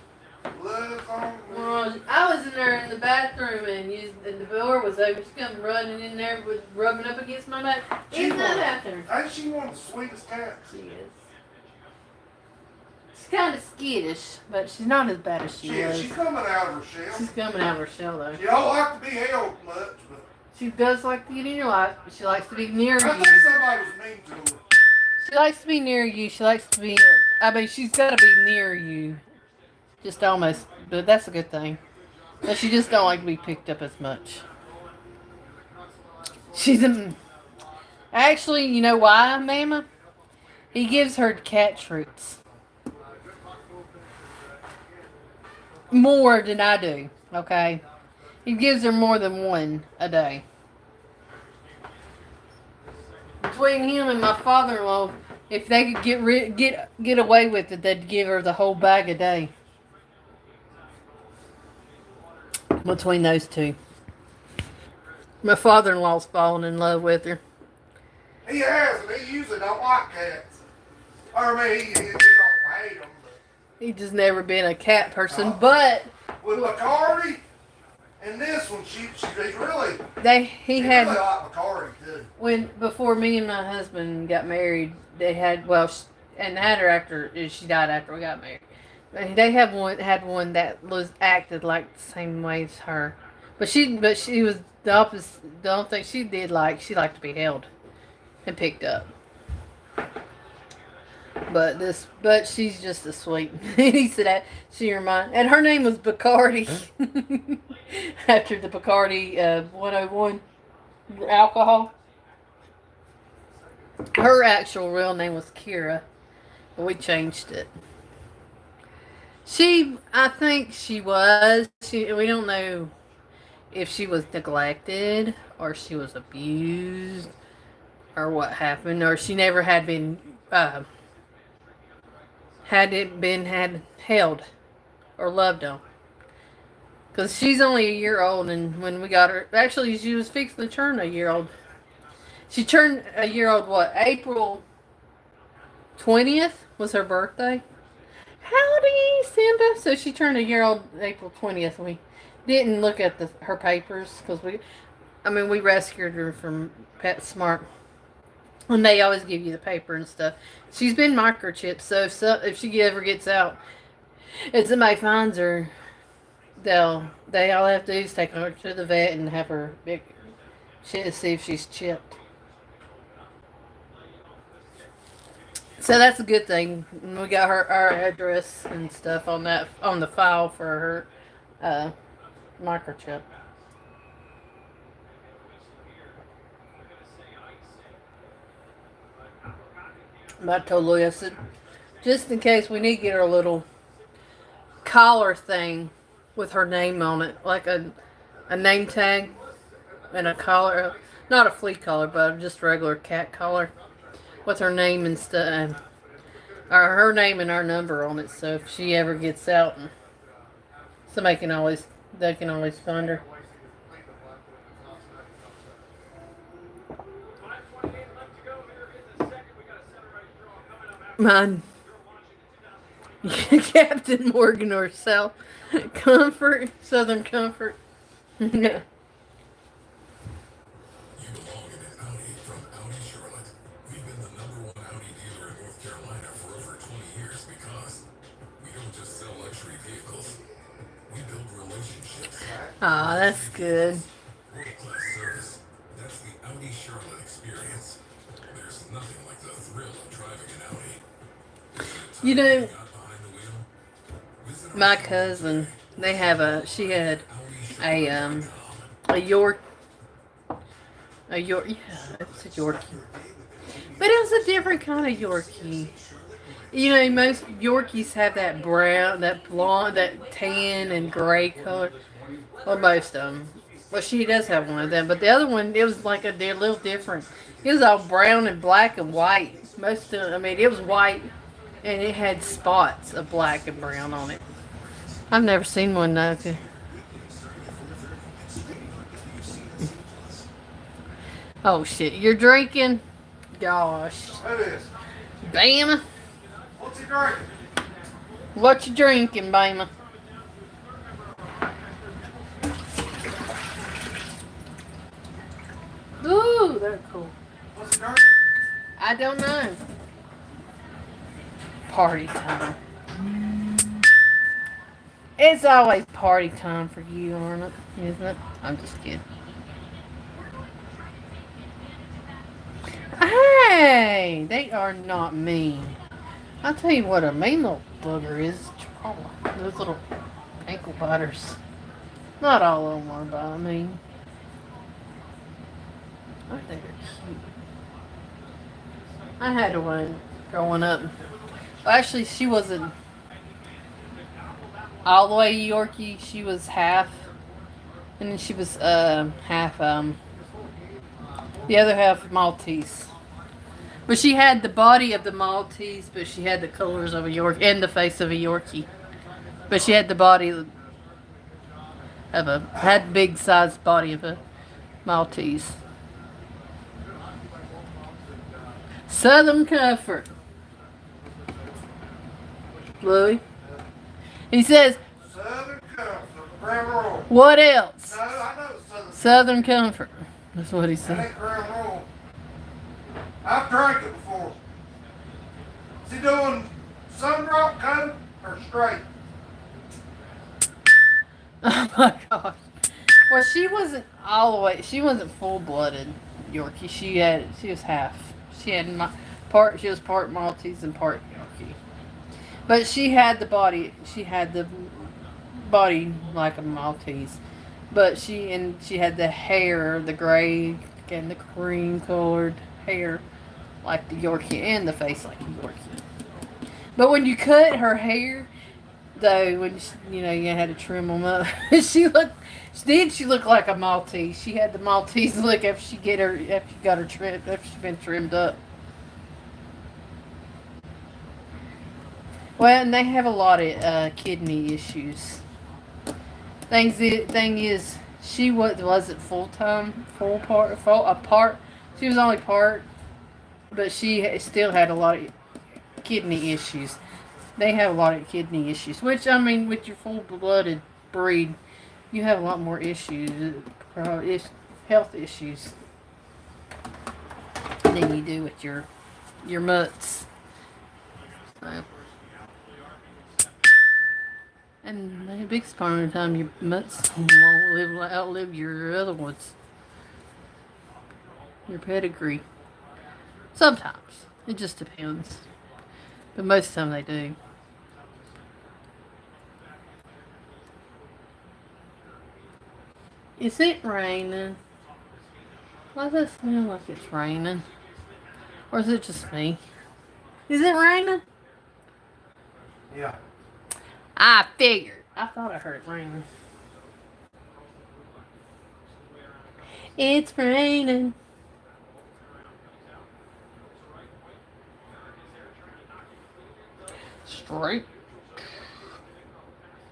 on me. Well, I was in there in the bathroom and the door was open. She come running in there with rubbing up against my back. It's not bathroom. Ain't she one of the sweetest cats? She is. She's kind of skittish, but she's not as bad as she was. She's coming out of her shell. She's coming out of her shell though. She don't like to be held much, but She does like to get in your life, but she likes to be near I you. think somebody was mean to her. She likes to be near you. She likes to be. I mean, she's got to be near you. Just almost, but that's a good thing. But she just don't like to be picked up as much. She's a. Actually, you know why, Mama? He gives her cat treats. More than I do, okay? He gives her more than one a day. Between him and my father-in-law, if they could get away with it, they'd give her the whole bag a day. Between those two. My father-in-law's fallen in love with her. He has, and he usually don't like cats. I mean, he don't hate them. He's just never been a cat person, but With Bacardi and this one, he's really, he really had like Bacardi too. before me and my husband got married, they had and had her after she died after we got married. They had one that acted like the same way as her, but she was the opposite. The only thing she liked to be held and picked up. But she's just a sweet. He said that she reminded, and her name was Bacardi, after the Bacardi 101 alcohol. Her actual real name was Kira, but we changed it. I think she was. We don't know if she was neglected or she was abused or what happened, or she never had been had it been held or loved on. Because she's only a year old, and when we got her, actually, she was fixing to turn a year old. She turned a year old, what, April 20th was her birthday? Howdy, Simba. So she turned a year old April 20th. We didn't look at her papers because we rescued her from PetSmart. And they always give you the paper and stuff. She's been microchipped, so if she ever gets out and somebody finds her, they all have to do is take her to the vet and have her see if she's chipped. So that's a good thing. We got our address and stuff on the file for her microchip. But I told Louie, I said, just in case we need to get her a little collar thing with her name on it, like a name tag and a collar, not a flea collar, but just a regular cat collar with her name and stuff, or her name and our number on it. So if she ever gets out, they can always find her. Mine, Captain Morgan or Southern Comfort. You belong in an Audi from Audi Charlotte. We've been the #1 Audi dealer in North Carolina for over 20 years because we don't just sell luxury vehicles. We build relationships. Aw, that's good. World-class service. That's the Audi Charlotte experience. There's nothing like the thrill of driving an Audi. You know, Got behind the wheel? Visit our my showroom cousin, today. she had a York, yeah, it's a Yorkie. But it was a different kind of Yorkie. You know, most Yorkies have that brown, that blonde, that tan and gray color. Well, most of them. Well, she does have one of them. But the other one, it was like a little different. It was all brown and black and white. It was white and it had spots of black and brown on it. I've never seen one though. Oh shit, you're drinking? Gosh. It is. Bama. What's he drinking? What you drinking, Bama? Ooh, they're cool. What's he drinking? I don't know. Party time. It's always party time for you, isn't it? I'm just kidding. Hey, they are not mean. I'll tell you what a mean little booger is. Chihuahua. Those little ankle biters. Not all of them are, but I mean, I think they're cute. I had one growing up. Well, actually, she wasn't all the way Yorkie. She was half, and then she was half the other half Maltese. But she had the body of the Maltese, but she had the colors of a Yorkie and the face of a Yorkie. But she had the body of had big sized body of a Maltese. Southern Comfort. Louis. He says, Southern Comfort, Grand Royal. what else? No, I know it's Southern Comfort. That's what he That said. ain't Grand Royal. I've drank it before. Is he doing sun-drop coat or straight? Oh my gosh. Well, she wasn't all the way. She wasn't full-blooded Yorkie. She was half. She was part Maltese and part Yorkie. But she had the body. She had the body like a Maltese. But she had the hair, the gray and the cream colored hair like the Yorkie, and the face like a Yorkie. But when you cut her hair, though, when you had to trim them up, she looked like a Maltese. She had the Maltese look after she got her trimmed, after she's been trimmed up. Well, and they have a lot of kidney issues. Thing is, she wasn't full time, a part. She was only part, but she still had a lot of kidney issues. They have a lot of kidney issues, which I mean, with your full blooded breed, you have a lot more issues, health issues, than you do with your mutts. So. And the biggest part of the time, your mutts won't outlive your other ones, your pedigree. Sometimes it just depends, but most of the time they do. Is it raining? Why does it smell like it's raining? Or is it just me? Is it raining? Yeah. I figured. I thought I heard it raining. It's raining. Straight.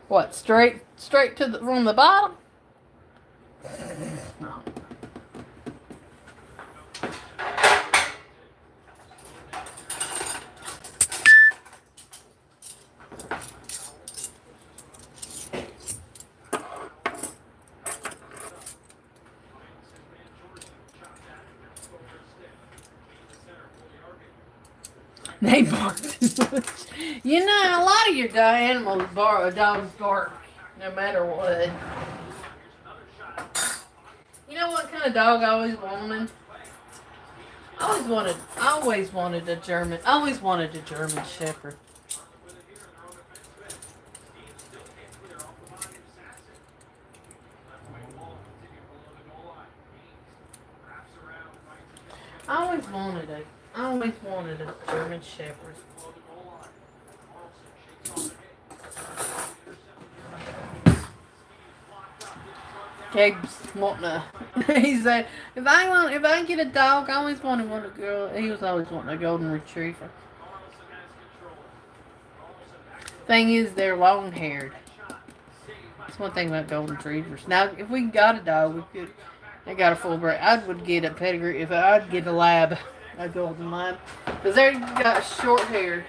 What? Straight to from the bottom? No. They bark too much. You know, a lot of your dogs bark no matter what. You know what kind of dog I always wanted? I always wanted a German Shepherd. I always wanted a German Shepherd. Gabe's wanting a. He said, if I get a dog, I always wanted one a girl. He was always wanting a golden retriever. Thing is, they're long haired. That's one thing about golden retrievers. Now, if we got a dog, we could. They got a full breed. I would get a pedigree if I'd get a lab, a golden lab, because they got short hair.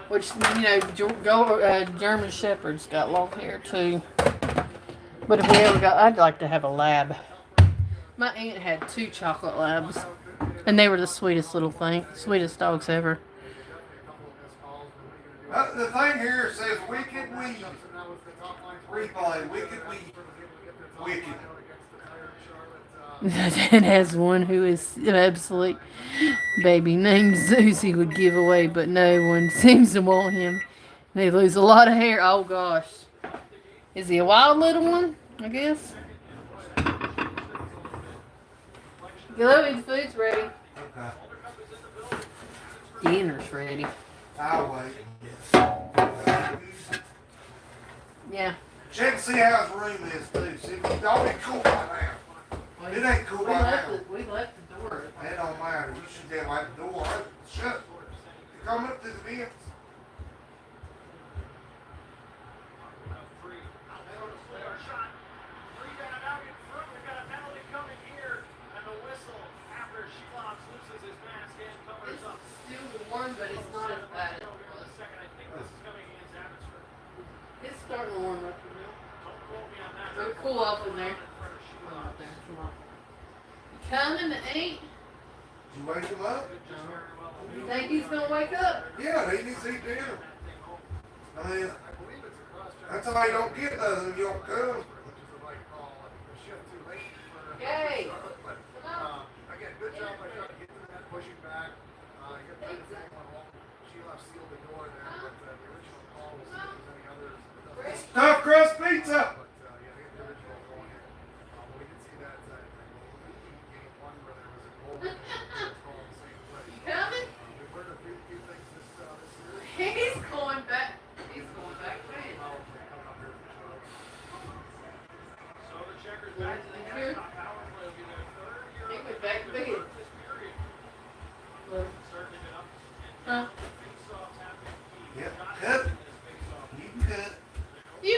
Which, you know, German Shepherds got long hair too. But if we ever got, I'd like to have a lab. My aunt had 2 chocolate labs, and they were the sweetest sweetest dogs ever. The thing here says wicked weed. Replay, wicked weed. Wicked. It has one who is an absolute baby named Zeus he would give away, but no one seems to want him. They lose a lot of hair. Oh gosh. Is he a wild little one? I guess. Hello, the food's ready. Okay. Dinner's ready. I'll wait. Yeah. Check and see how his room is too. See, don't be cool right now. It ain't cool right now. We left the door. It don't matter. You should have like the door open. Shut. You come up to the vents. Warm, but it's not as bad as it was. It's starting to warm up now. It'll cool off in there. Come on, there. Come on. You coming to eat? Did you wake him up? You think he's gonna wake up? Yeah, he needs to eat dinner. I mean, that's how you don't get nothing if you don't come. Yay! Again, good job by trying to get through that, pushing back. She left sealed the door there, but the original call was if there's any others. Stuffed crust pizza. But yeah, they got the original going in. We did see that game one where there was a goal and call the same play. You coming? We've heard a few things this series. He's going back. He's going back man. Coming up here for sure. So the Checkers back to the halftime power play will be their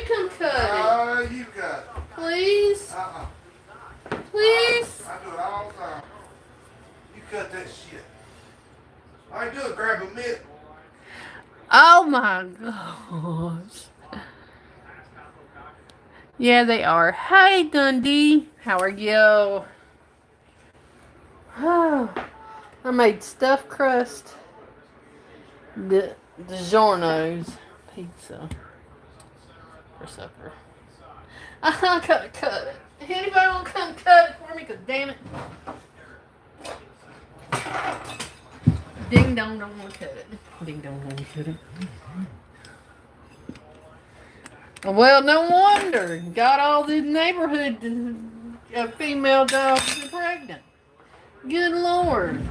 come cut You got it. it? Please? Please? I do it all the time. You cut that shit. All you do is grab a mitt. Oh my gosh. Yeah, they are. Hey, Dundee. How are you? Oh, I made stuffed crust. DiGiorno's pizza for supper. I gotta cut it. Anybody want to come cut it for me? Cause damn it. Ding dong don't want to cut it. Ding dong don't want to cut it. Well, no wonder. Got all the neighborhood female dogs pregnant. Good Lord.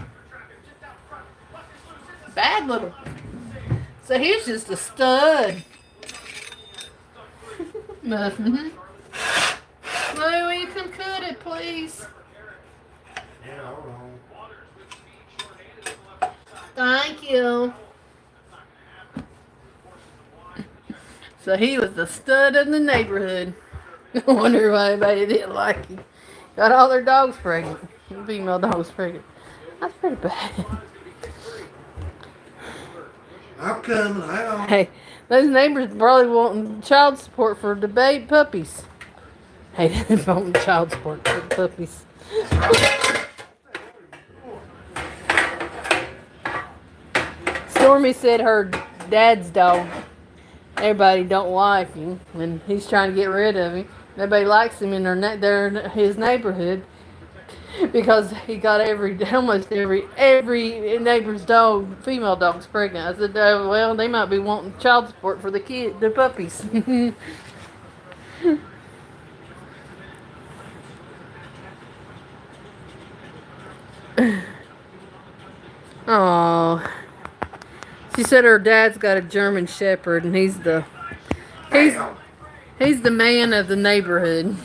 Bad little. So he's just a stud. Nothing. Louie, you come cut it, please. Yeah, hold on. Thank you. So he was the stud of the neighborhood. I wonder why anybody didn't like him. Got all their dogs pregnant. Female dogs pregnant. That's pretty bad. I'm coming. Hang on. Hey, those neighbors probably wanting child support for the baby puppies. Hey, they wanting child support for the puppies. Stormy said her dad's dog, everybody don't like him, and he's trying to get rid of him. Nobody likes him in his neighborhood because he got almost every neighbor's dog, female dog's pregnant. I said, well, they might be wanting child support for the puppies. Oh, she said her dad's got a German Shepherd, and he's the man of the neighborhood,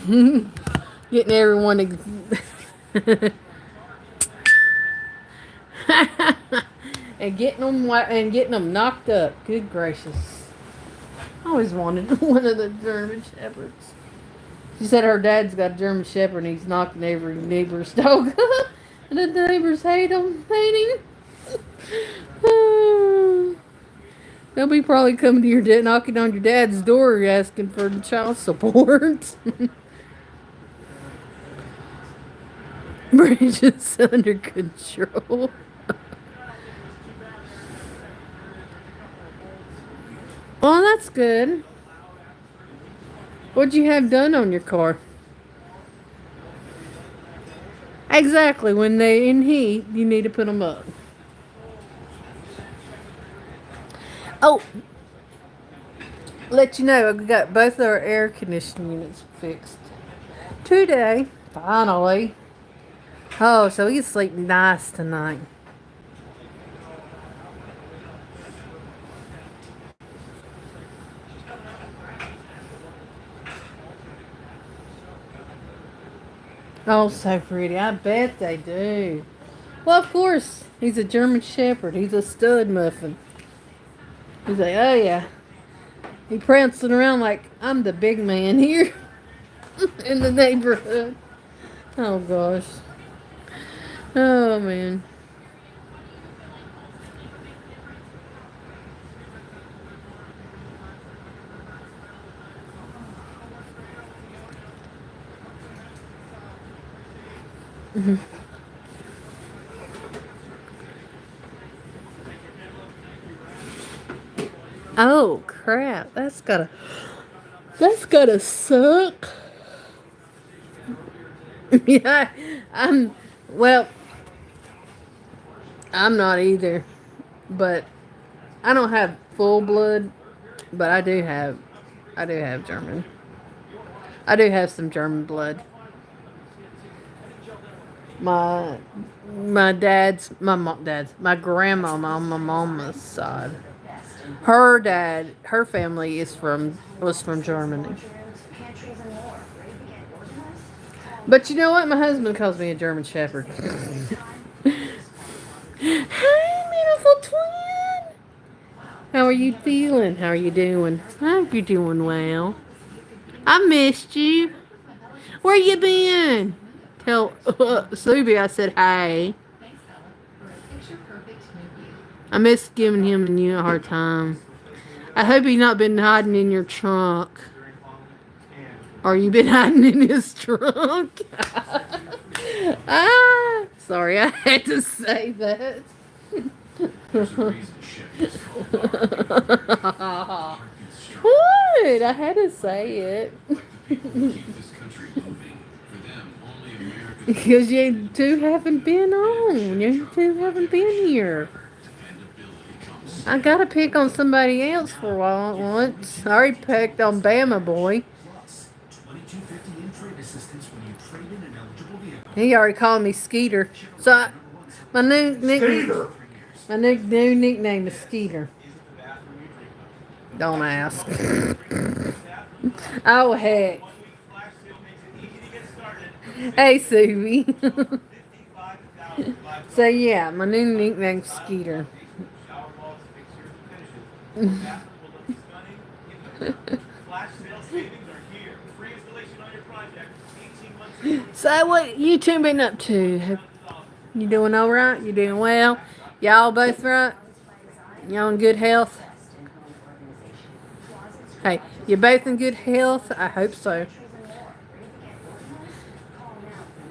getting everyone. and getting them knocked up. Good gracious! I always wanted one of the German Shepherds. She said her dad's got a German Shepherd, and he's knocking every neighbor's dog up, and the neighbors hate him. They'll be probably coming to your dad, knocking on your dad's door, asking for child support. Bridget's under control. Well, that's good. What'd you have done on your car? Exactly. When they in heat, you need to put them up. Oh, let you know, I got both of our air conditioning units fixed today. Finally. Oh, so we can sleep nice tonight. Oh, so pretty. I bet they do. Well, of course. He's a German Shepherd. He's a stud muffin. He's like, oh yeah. He prancing around like, I'm the big man here in the neighborhood. Oh, gosh. Oh, man. Oh crap! That's gotta suck. Yeah, I'm not either, but I don't have full blood, but I do have German. I do have some German blood. My grandmama on my mama's side. Her family was from Germany. But you know what? My husband calls me a German Shepherd. Hi, beautiful twin. How are you feeling? How are you doing? I hope you're doing well. I missed you. Where you been? Tell Subi I said hi. I miss giving him and you a hard time. I hope he's not been hiding in your trunk. Or you been hiding in his trunk? Ah, sorry, I had to say that. What? I had to say it. Because you two haven't been on. You two haven't been here. I gotta pick on somebody else for a while once. I already picked on Bama Boy. He already called me Skeeter. So my new nickname, Skeeter. my new nickname is Skeeter. Don't ask. Oh heck. Hey Suvi. So yeah, my new nickname's Skeeter. So what you two been up to? You doing all right? You doing well? Y'all both right? Y'all in good health? Hey, you both in good health? I hope so.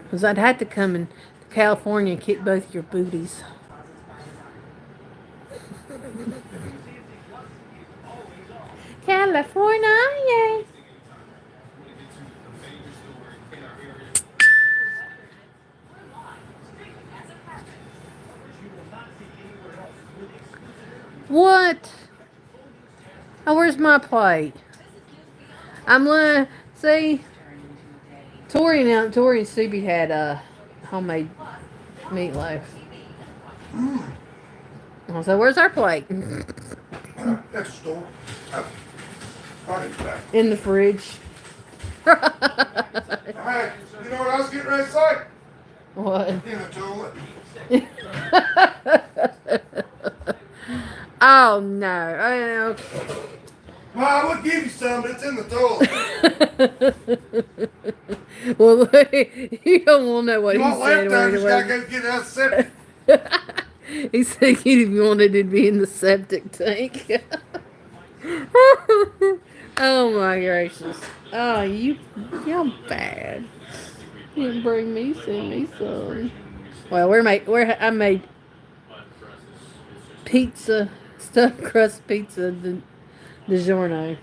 Because I'd have to come in to California and kick both your booties. California, yeah. What? Oh, where's my plate? I'm gonna see. Tori and Subi had homemade meatloaf. So where's our plate? Next store. I'll get back. In the fridge. Hey, you know what I was getting ready to say? What? In the toilet. Oh no! Well, I would give you some, but it's in the toilet. Well, you don't want to know what You he want said. leftovers, you gotta go get it out of the septic. He said if you wanted it to be in the septic tank. Oh my gracious! Oh, y'all bad. You didn't bring me, send me some. Well, I made pizza, stuffed crust pizza DiGiorno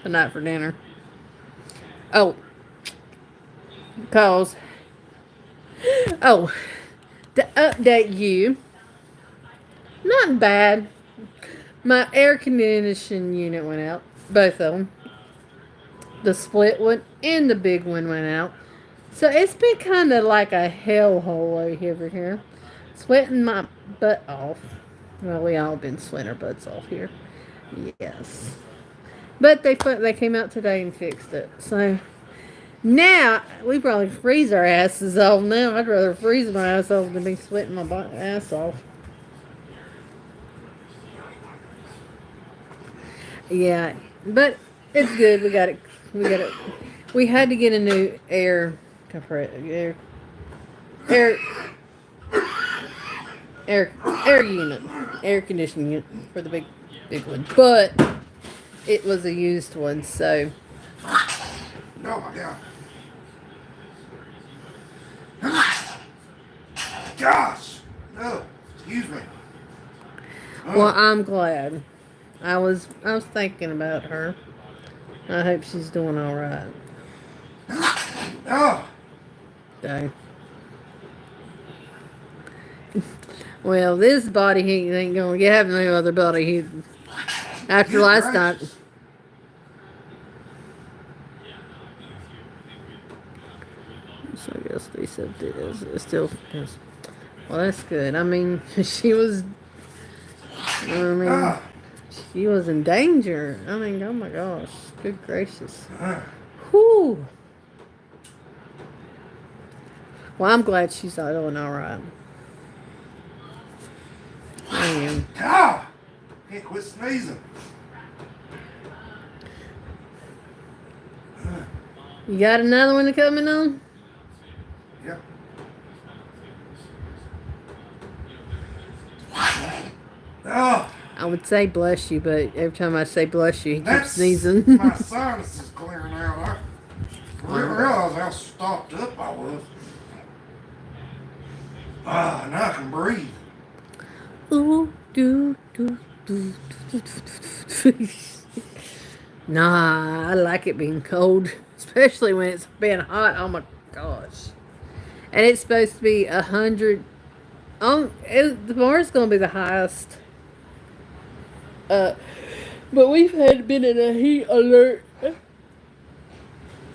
tonight for dinner. Oh, to update you, not bad. My air conditioning unit went out, both of them. The split one and the big one went out. So it's been kind of like a hellhole over here. Sweating my butt off. Well, we all been sweating our butts off here. Yes. But they came out today and fixed it. So now we probably freeze our asses off now. I'd rather freeze my ass off than be sweating my ass off. Yeah, but it's good. We got it. We had to get a new air unit, air conditioning unit for the big one. But it was a used one, so. No, my God. Gosh. No. Excuse me. Well, I'm glad. I was thinking about her. I hope she's doing all right. Oh. So. Well, this body he ain't gonna have no other body. After last night. So I guess they said it still is. Well, that's good. I mean, she was in danger. I mean, oh my gosh. Good gracious. Whew. Well, I'm glad she's doing all right. I am. Ah! Can't quit sneezing. You got another one coming on? Yep. Oh, I would say bless you, but every time I say bless you, he keeps that's sneezing. my sinuses clearing out. I didn't realize how stopped up I was. Ah, now I can breathe. Ooh, do. Nah, I like it being cold, especially when it's been hot. Oh my gosh! And it's supposed to be 100. Tomorrow's gonna be the highest. Uh, but we've had been in a heat alert,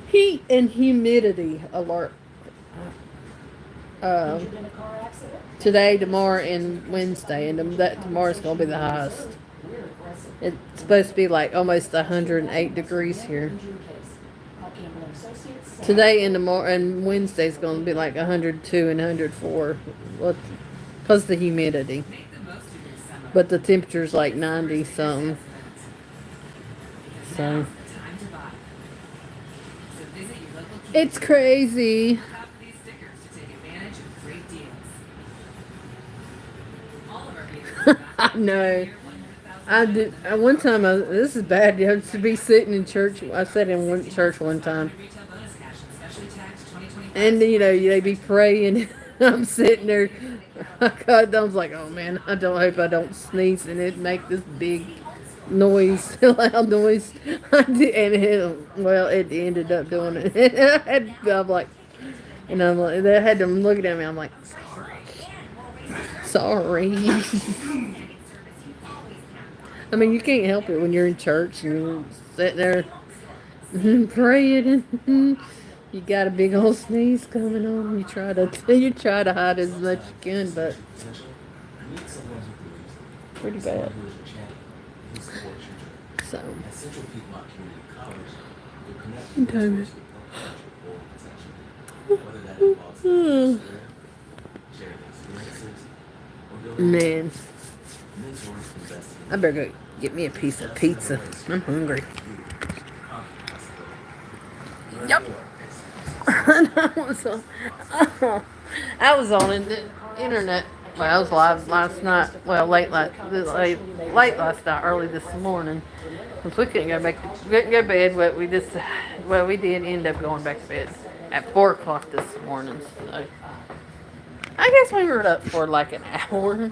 heat and humidity alert. Injured in a car accident? Today, tomorrow, and Wednesday, and that tomorrow's gonna be the highest. We're aggressive. It's supposed to be like almost 108 degrees here. Injury case. Call Campbell and Associates. Today and tomorrow and Wednesday's gonna be like 102 and 104, because the humidity. But the temperature's like 90 something. So it's crazy. I know. I did. One time, this is bad. You have to be sitting in church. I sat in church one time, and they be praying. I'm sitting there. God, I was like, oh man, I hope I don't sneeze and it make this big noise, loud noise. I did, and it ended up doing it. I'm like, and I'm like, they had them looking at me. I'm like, sorry. I mean, you can't help it when you're in church and you're sitting there praying and you got a big old sneeze coming on. You try to hide as much as you can, but pretty bad. So, damn it. Man, I better go get me a piece of pizza. I'm hungry. Yep. I was on the internet. Well, I was live last night. Well, late last night, early this morning. Cause we couldn't go to bed, but we did end up going back to bed at 4 o'clock this morning. So I guess we were up for like an hour,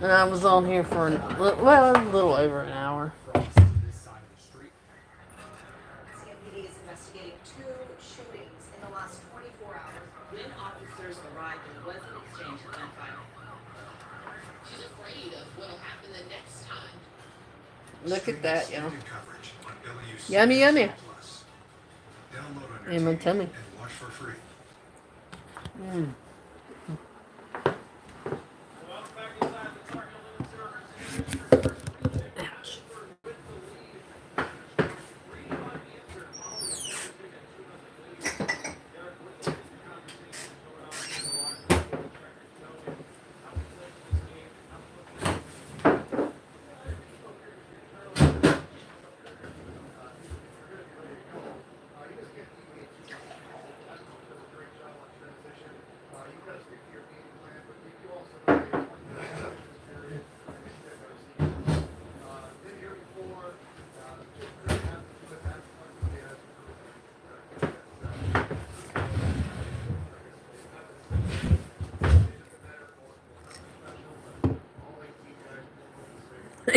and I was on here for a little over an hour. CMPD is investigating 2 shootings in the last 24 hours. When officers arrived, there was an exchange of gunfire. She's afraid of what'll happen the next time. Look at that, y'all. Yummy, yummy. In my tummy. Watch for free. Mm. Welcome back inside the Tar Heel Linen Service. Ouch.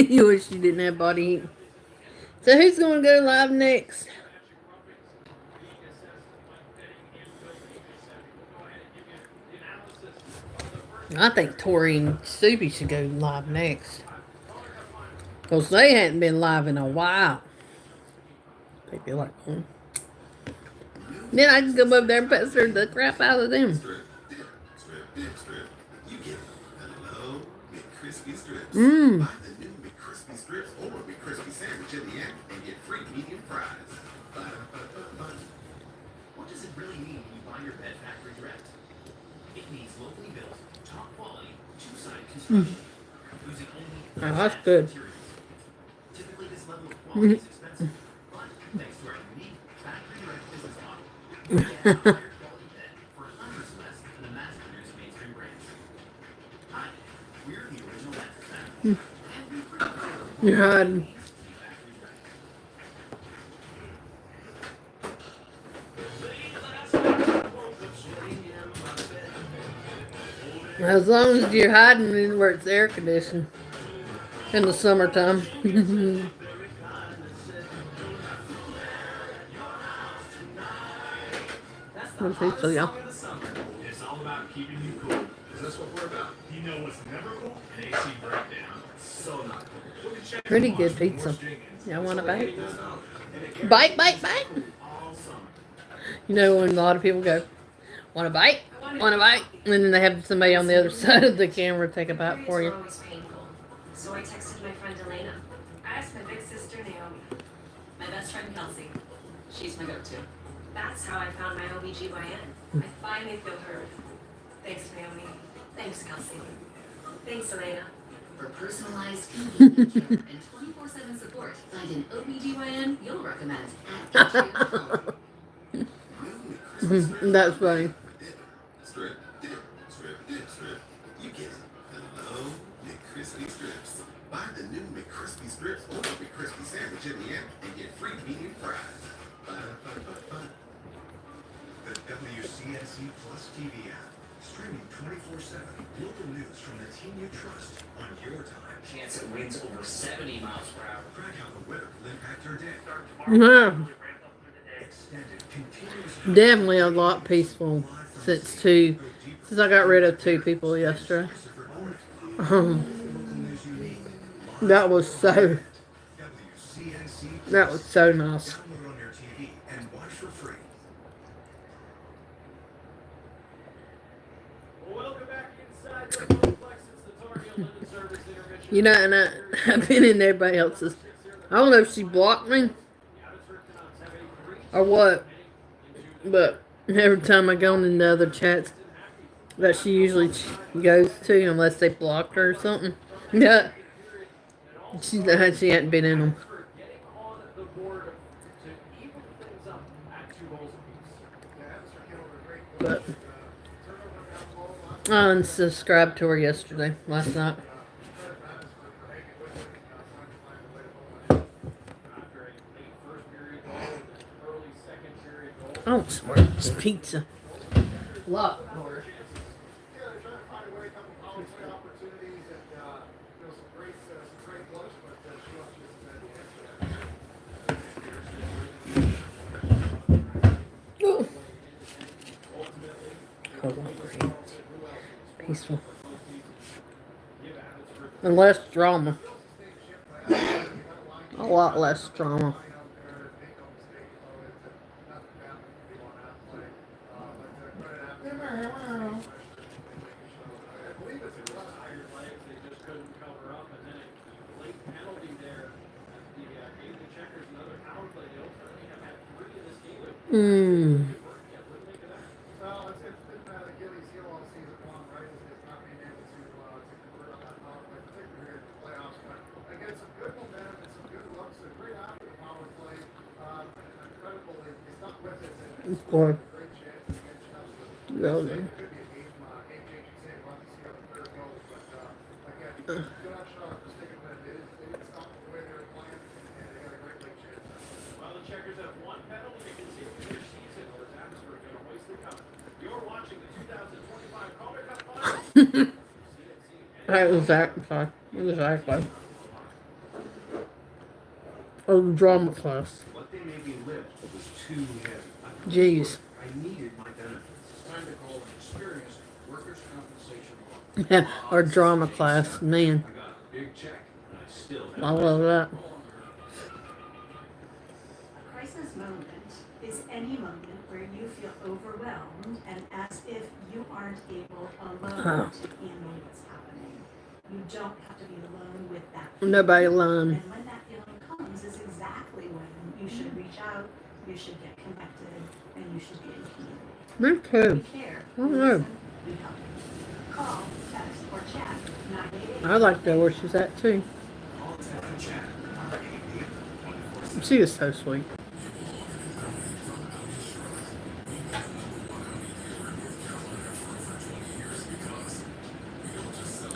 You wish you didn't have body heat. So who's going to go live next? I think Tori and Subi should go live next. Because they hadn't been live in a while. They'd be like, Then I can come up there and pester the crap out of them. You get hello, McCrispy strips. Mmm. Buy the new McCrispy strips or McCrispy sandwich in the end and get free medium fries. Ba-da-ba-ba-ba. What does it really mean when you buy your bed factory direct? It means locally built, top quality, two-sided construction. Using only Oh, that's good. materials. Typically, this level of quality is expensive, but thanks to our unique factory direct For hundreds less than the mass-produced mainstream brands. Hi, we're the original mattress family. Every particular You're hiding. As long as you're hiding in where it's air conditioned in the summertime. That's the I think so, hottest yeah. song of the summer. It's all about keeping you cool. Is this what we're about? You know what's never cool? An AC breakdown. So not cool. Look at Checkers Pretty Watch good for pizza. more Jenkins. Y'all want a bite? And it Bite, bite, bite. all summer. You know when a lot of people go, want a bite? Want a bite? And then they have somebody on the other side of the camera take a bite for you. Periods are always painful, so I texted my friend Elena. I asked my big sister Naomi. My best friend Kelsey. She's my go-to. That's how I found my OBGYN. I finally feel heard. Thanks, Naomi. Thanks, Kelsey. Thanks, Elena. For personalized, convenient care and 24/7 support, find an OBGYN you'll recommend at Patreon. That's funny. Strip, dip, strip, dip, strip. You get it. Hello, McCrispy strips. Buy the new McCrispy strips or the McCrispy sandwich in the app and get free medium fries. Ba-da-ba-ba-ba. The WCNC Plus TV app. Streaming 24/7. Local news from the team you trust on your time. Chance it winds over 70 miles per hour. Track how the weather will impact your day. Yeah. Extended continuous Definitely a lot peaceful since I got rid of 2 people yesterday. That was so nice. Download on your TV and watch for free. Well, welcome back inside the complex. It's the Tar Heel Limited Service Intermission. You know, and I've been in everybody else's. I don't know if she blocked me or what, but every time I go in the other chats that she usually goes to, unless they blocked her or something, yeah, she hadn't been in them. Getting on the board to even things up at 2 goals apiece. But I unsubscribed to her yesterday, last night. After a late first period goal, early second period goal. I don't swear, it's pizza. A lot more. Yeah, they're trying to find a way, a couple power play opportunities, and some great looks, but she wants Peaceful. And less drama. A lot less drama. They just couldn't cover up, and then a late penalty there. Gave the Checkers another power play. They ultimately have had 3 in this game. Mmm. Well, it's been Achilles' heel all season long, right? It's not being able to convert on that power play, particularly here in the playoffs. But again, some good momentum and some good looks. A great eye for the power play. Incredible. It's not with it. It's Poor. a great chance to get shots. Well, It could be a game-changing save. We'll have to see how the third goes. But again, good on Charlotte for sticking with it. They didn't stop the way they were playing, and they got a great late chance. Well, the Checkers have 1 penalty to continue their season, or is Abbotsford going to waste the cup? You're watching the 2025 Calder Cup Finals. Exactly. Oh, drama class. What they made me lift was too heavy. Jeez. I needed my benefits. It's time to call an experienced workers' compensation law. Or drama class, man. I got a big check, and I still have I love that. A crisis moment is any moment where you feel overwhelmed and as if you aren't able alone to handle what's happening. You don't have to be alone with that feeling. Nobody alone. And when that feeling comes is exactly when you should reach out, you should get connected, and you should be in community. Me too. We care. I don't We know. listen. We help. Call, text, or chat 988. I like to know where she's at too. Call, text, and chat. R88 24/7. She is so sweet.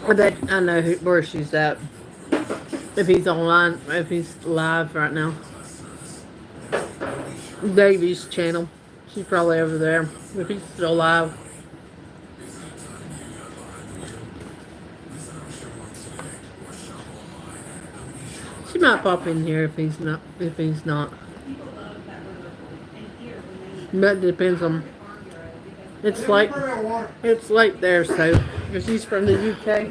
I know where she's at. If he's online, if he's live right now. Davy's channel. She's probably over there. If he's still live. She might pop in here if he's not. If he's not. But it depends on. It's late. It's late there, so if she's from the UK.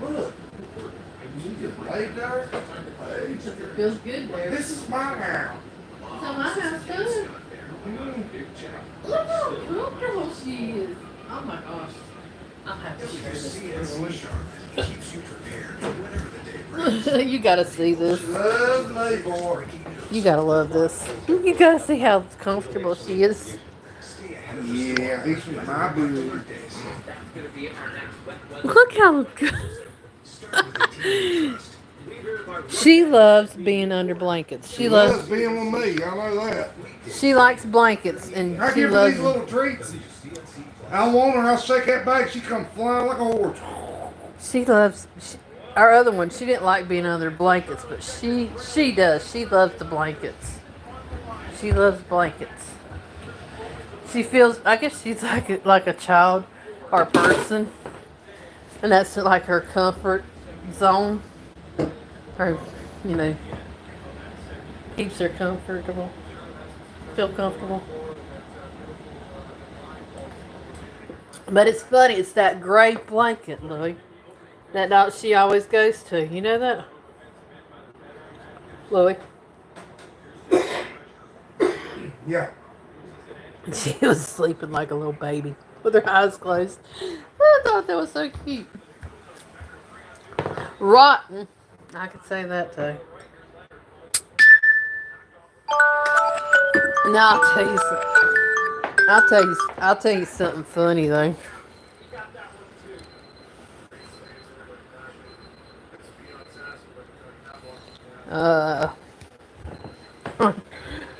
Look. You just laid there. Hey. It feels good there. This is my house. It's on my house too. Look how comfortable she is. Oh my gosh. I'll have to share this. You gotta see this. Love me, boy. You gotta love this. You gotta see how comfortable she is. Yeah, this is my boo. Look how she loves being under blankets. She loves being with me. I know that. She likes blankets and I she give her loves these little treats. I want her. I'll shake that bag. She come flying like a horse. She loves our other one. She didn't like being under blankets, but she does. She loves the blankets. She loves blankets. She feels. I guess she's like a child or a person, and that's like her comfort zone. Her, keeps her comfortable. Feel comfortable. But it's funny. It's that gray blanket, Louie. That she always goes to. You know that, Louie? Yeah. She was sleeping like a little baby with her eyes closed. I thought that was so cute. Rotten. I could say that too. Now I'll tell you something. I'll tell you something funny though.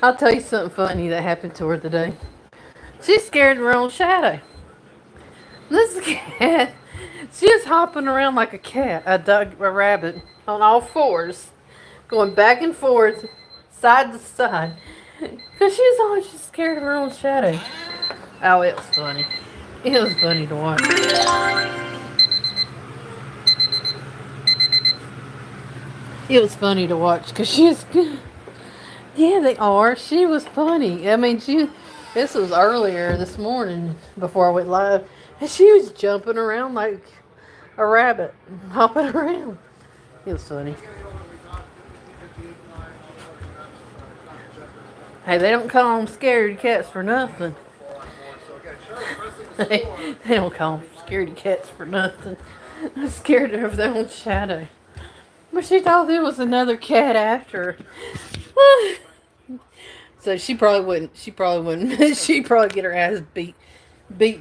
I'll tell you something funny that happened to her today. She's scared of her own shadow. This cat, she is hopping around like a cat, a rabbit, on all fours, going back and forth, side to side, because she's always just scared of her own shadow. Oh, it was funny. It was funny to watch. It was funny to watch because she's good. Yeah, they are. She was funny. I mean, this was earlier this morning before I went live, and she was jumping around like a rabbit, hopping around. It was funny. Hey, they don't call them scaredy cats for nothing. They don't call them scaredy cats for nothing. I'm scared of their own shadow. But she thought there was another cat after her. So she probably wouldn't. She'd probably get her ass beat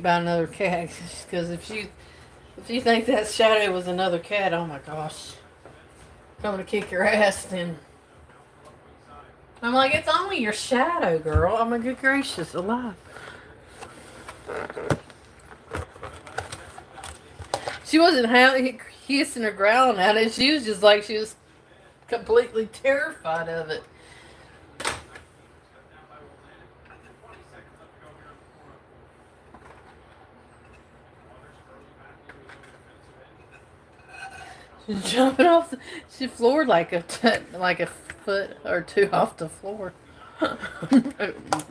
by another cat. Because if you think that shadow was another cat, oh my gosh, I'm gonna kick your ass then. I'm like, it's only your shadow, girl. Oh my good gracious, alive. She wasn't hissing or growling at it. She was just like, she was completely terrified of it. She's jumping off. She floored like a foot or two off the floor.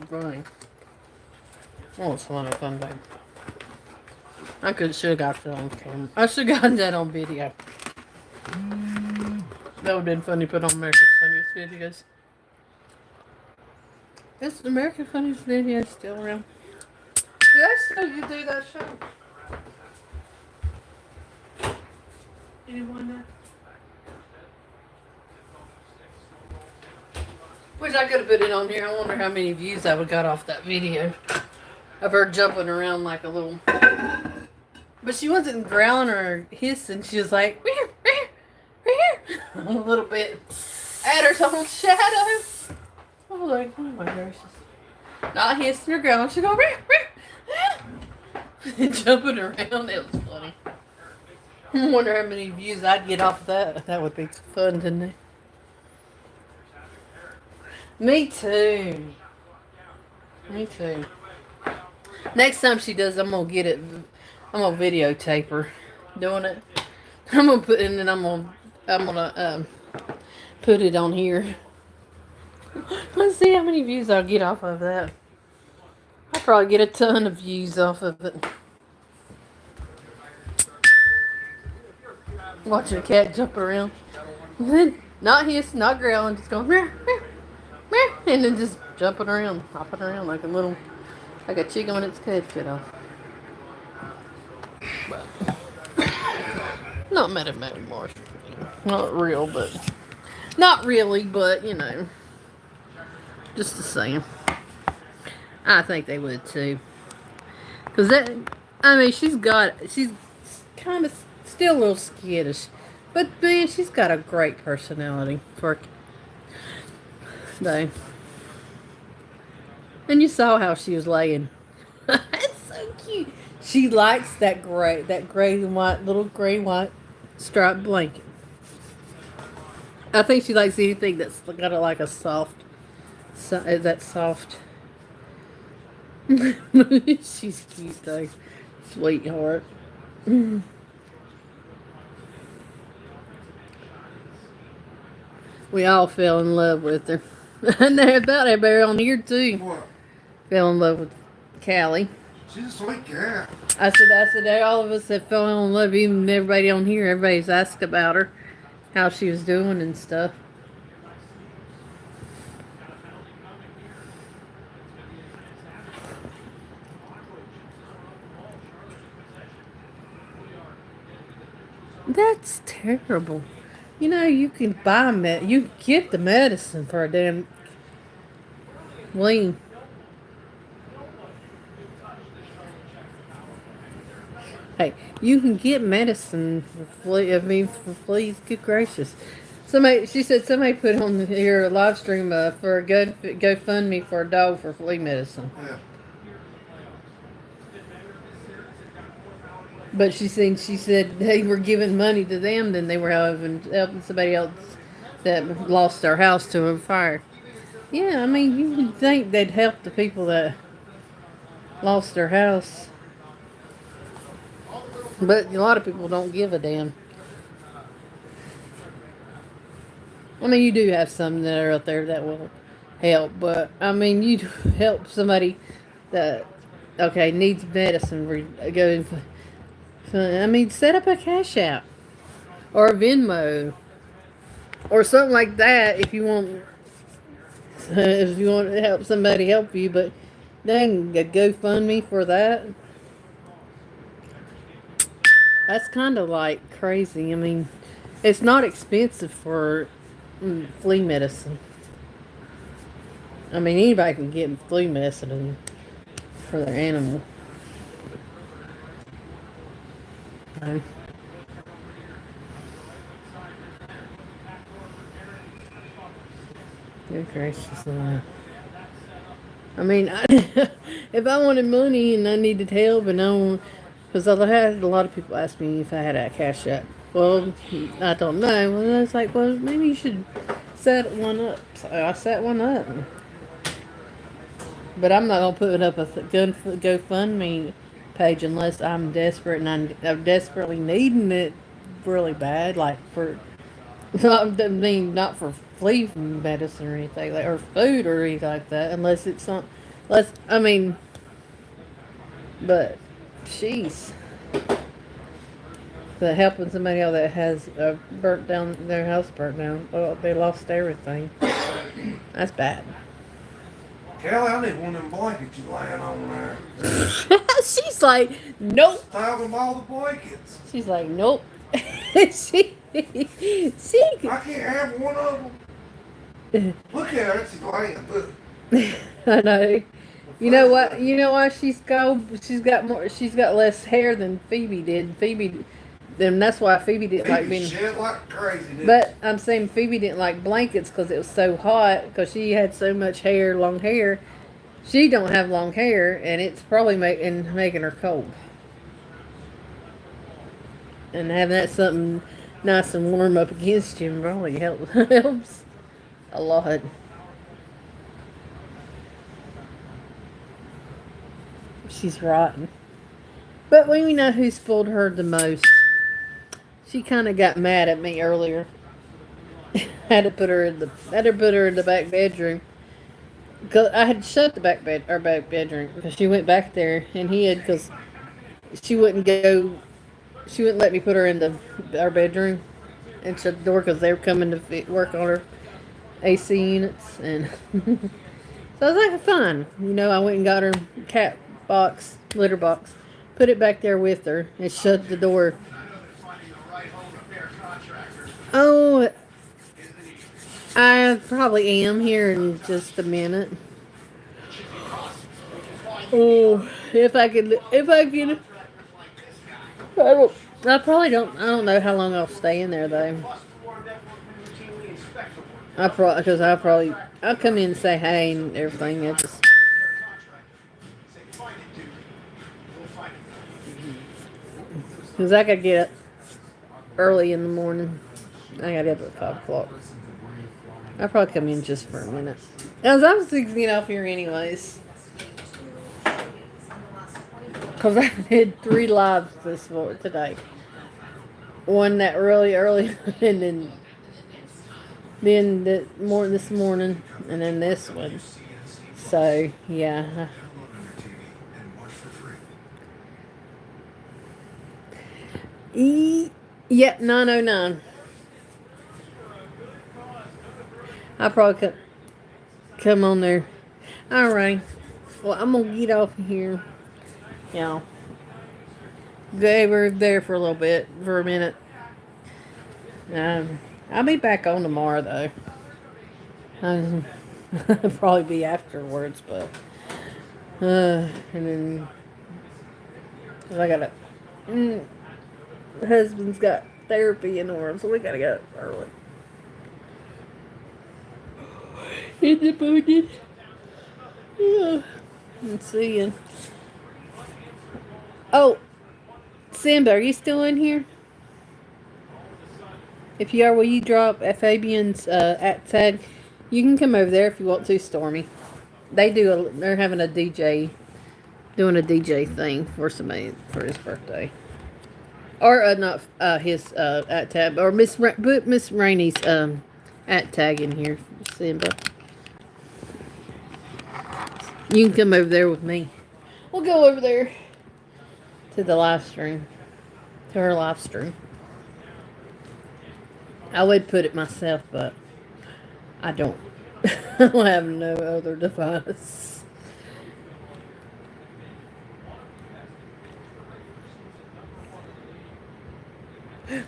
Running. Oh, it's fun day. I should have got that on camera. I should have gotten that on video. That would have been funny to put on America's Funniest Videos. Is American Funniest Videos still around? Did I still you do that show? Anyone know? wish I could have put it on here. I wonder how many views I would got off that video of her jumping around like a little. But she wasn't growling or hissing. She was like a little bit at her own shadow. I was like, oh my gracious. Not hissing or growling. She go jumping around. It was funny. I wonder how many views I'd get off of that. That would be fun, didn't it? Me too. Me too. Next time she does, I'm gonna get it. I'm gonna videotape her doing it. I'm gonna put it, and then I'm gonna put it on here. Let's see how many views I'll get off of that. I'll probably get a ton of views off of it. Watching a cat jump around. Not hissing, not growling, just going meow, meow, meow, and then just jumping around, hopping around like a chicken when its head cut off. But not mathematic Marsh. Not real, but not really, but you know, just the same. I think they would too. Cause she's kind of still a little skittish, but man, she's got a great personality for though. And you saw how she was laying. It's so cute. She likes that gray and white, little gray and white striped blanket. I think she likes anything that's got like a soft, that soft. She's cute though, sweetheart. We all fell in love with her. And they're about everybody on here too. What? Fell in love with Callie. She's a sweet cat. I said, all of us that fell in love, even everybody on here, everybody's asked about her, how she was doing and stuff. That's terrible. You know, you can buy you get the medicine for a damn lean. Hey, you can get medicine for for fleas. Good gracious. She said somebody put on here a live stream for a GoFundMe for a dog for flea medicine. Yeah. But she said they were giving money to them, then they were helping somebody else that lost their house to a fire. Yeah, I mean, you would think they'd help the people that lost their house. But a lot of people don't give a damn. I mean, you do have some that are out there that will help, but I mean, you help somebody that, okay, needs medicine. I mean, set up a Cash App or a Venmo or something like that if you want to help somebody help you. But dang, a GoFundMe for that. That's kind of like crazy. I mean, it's not expensive for flea medicine. I mean, anybody can get flea medicine for their animal. Okay. Good gracious alive. I mean, if I wanted money and I needed help and because I had a lot of people ask me if I had a Cash App. Well, I don't know. Well, I was like, well, maybe you should set one up. So I set one up. But I'm not going to put up a GoFundMe page unless I'm desperate and I'm desperately needing it really bad. Like not for flea medicine or anything, or food or anything like that. Unless it's but jeez. But helping somebody else that has their house burnt down. Well, they lost everything. That's bad. Kelly, I need one of them blankets you laying on there. She's like, nope. Tell them all the blankets. She's like, nope. she I can't have one of them. Look at her, it's a gland. Look. I know. You know what? You know why she's gold? She's got more. She's got less hair than Phoebe did. Then that's why Phoebe didn't like Baby being. shit like crazy, didn't But I'm saying Phoebe didn't like blankets because it was so hot. Because she had so much hair, long hair. She don't have long hair, and it's probably making her cold. And having that something nice and warm up against you probably helps a lot. She's rotten. But we know who spoiled her the most. She kind of got mad at me earlier. Had to put her in the back bedroom. Cause I had shut our back bedroom because she went back there and because she wouldn't go, she wouldn't let me put her in our bedroom and shut the door because they were coming to work on her AC units and so I was like, fine. I went and got her litter box, put it back there with her and shut the door. Oh, I probably am here in just a minute. Oh, if I could, I don't know how long I'll stay in there though. I'll come in and say hey and everything. Because I gotta get up early in the morning. I gotta get up at 5 o'clock. I'll probably come in just for a minute. As I was thinking off here anyways. Because I did 3 lives today. One that really early, and then this morning, and then this one. So, yeah. Yep, 9:09. I probably could come on there. Alright. Well, I'm going to get off of here. They were there for a minute. I'll be back on tomorrow, though. I'll probably be afterwards, but... and then... I gotta... my husband's got therapy in the morning, so we gotta get up early. In the morning. Yeah. Let's see. Oh, Simba, are you still in here? If you are, will you drop Fabian's at tag? You can come over there if you want to, Stormy. They're having doing a DJ thing for somebody for his birthday. Or not his at tag, or put Miss Rainey's at tag in here, Simba. You can come over there with me. We'll go over there to the live stream, to her live stream. I would put it myself, but I don't. I don't have no other device.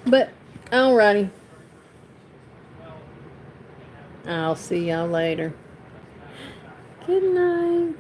But, alrighty. I'll see y'all later. Good night.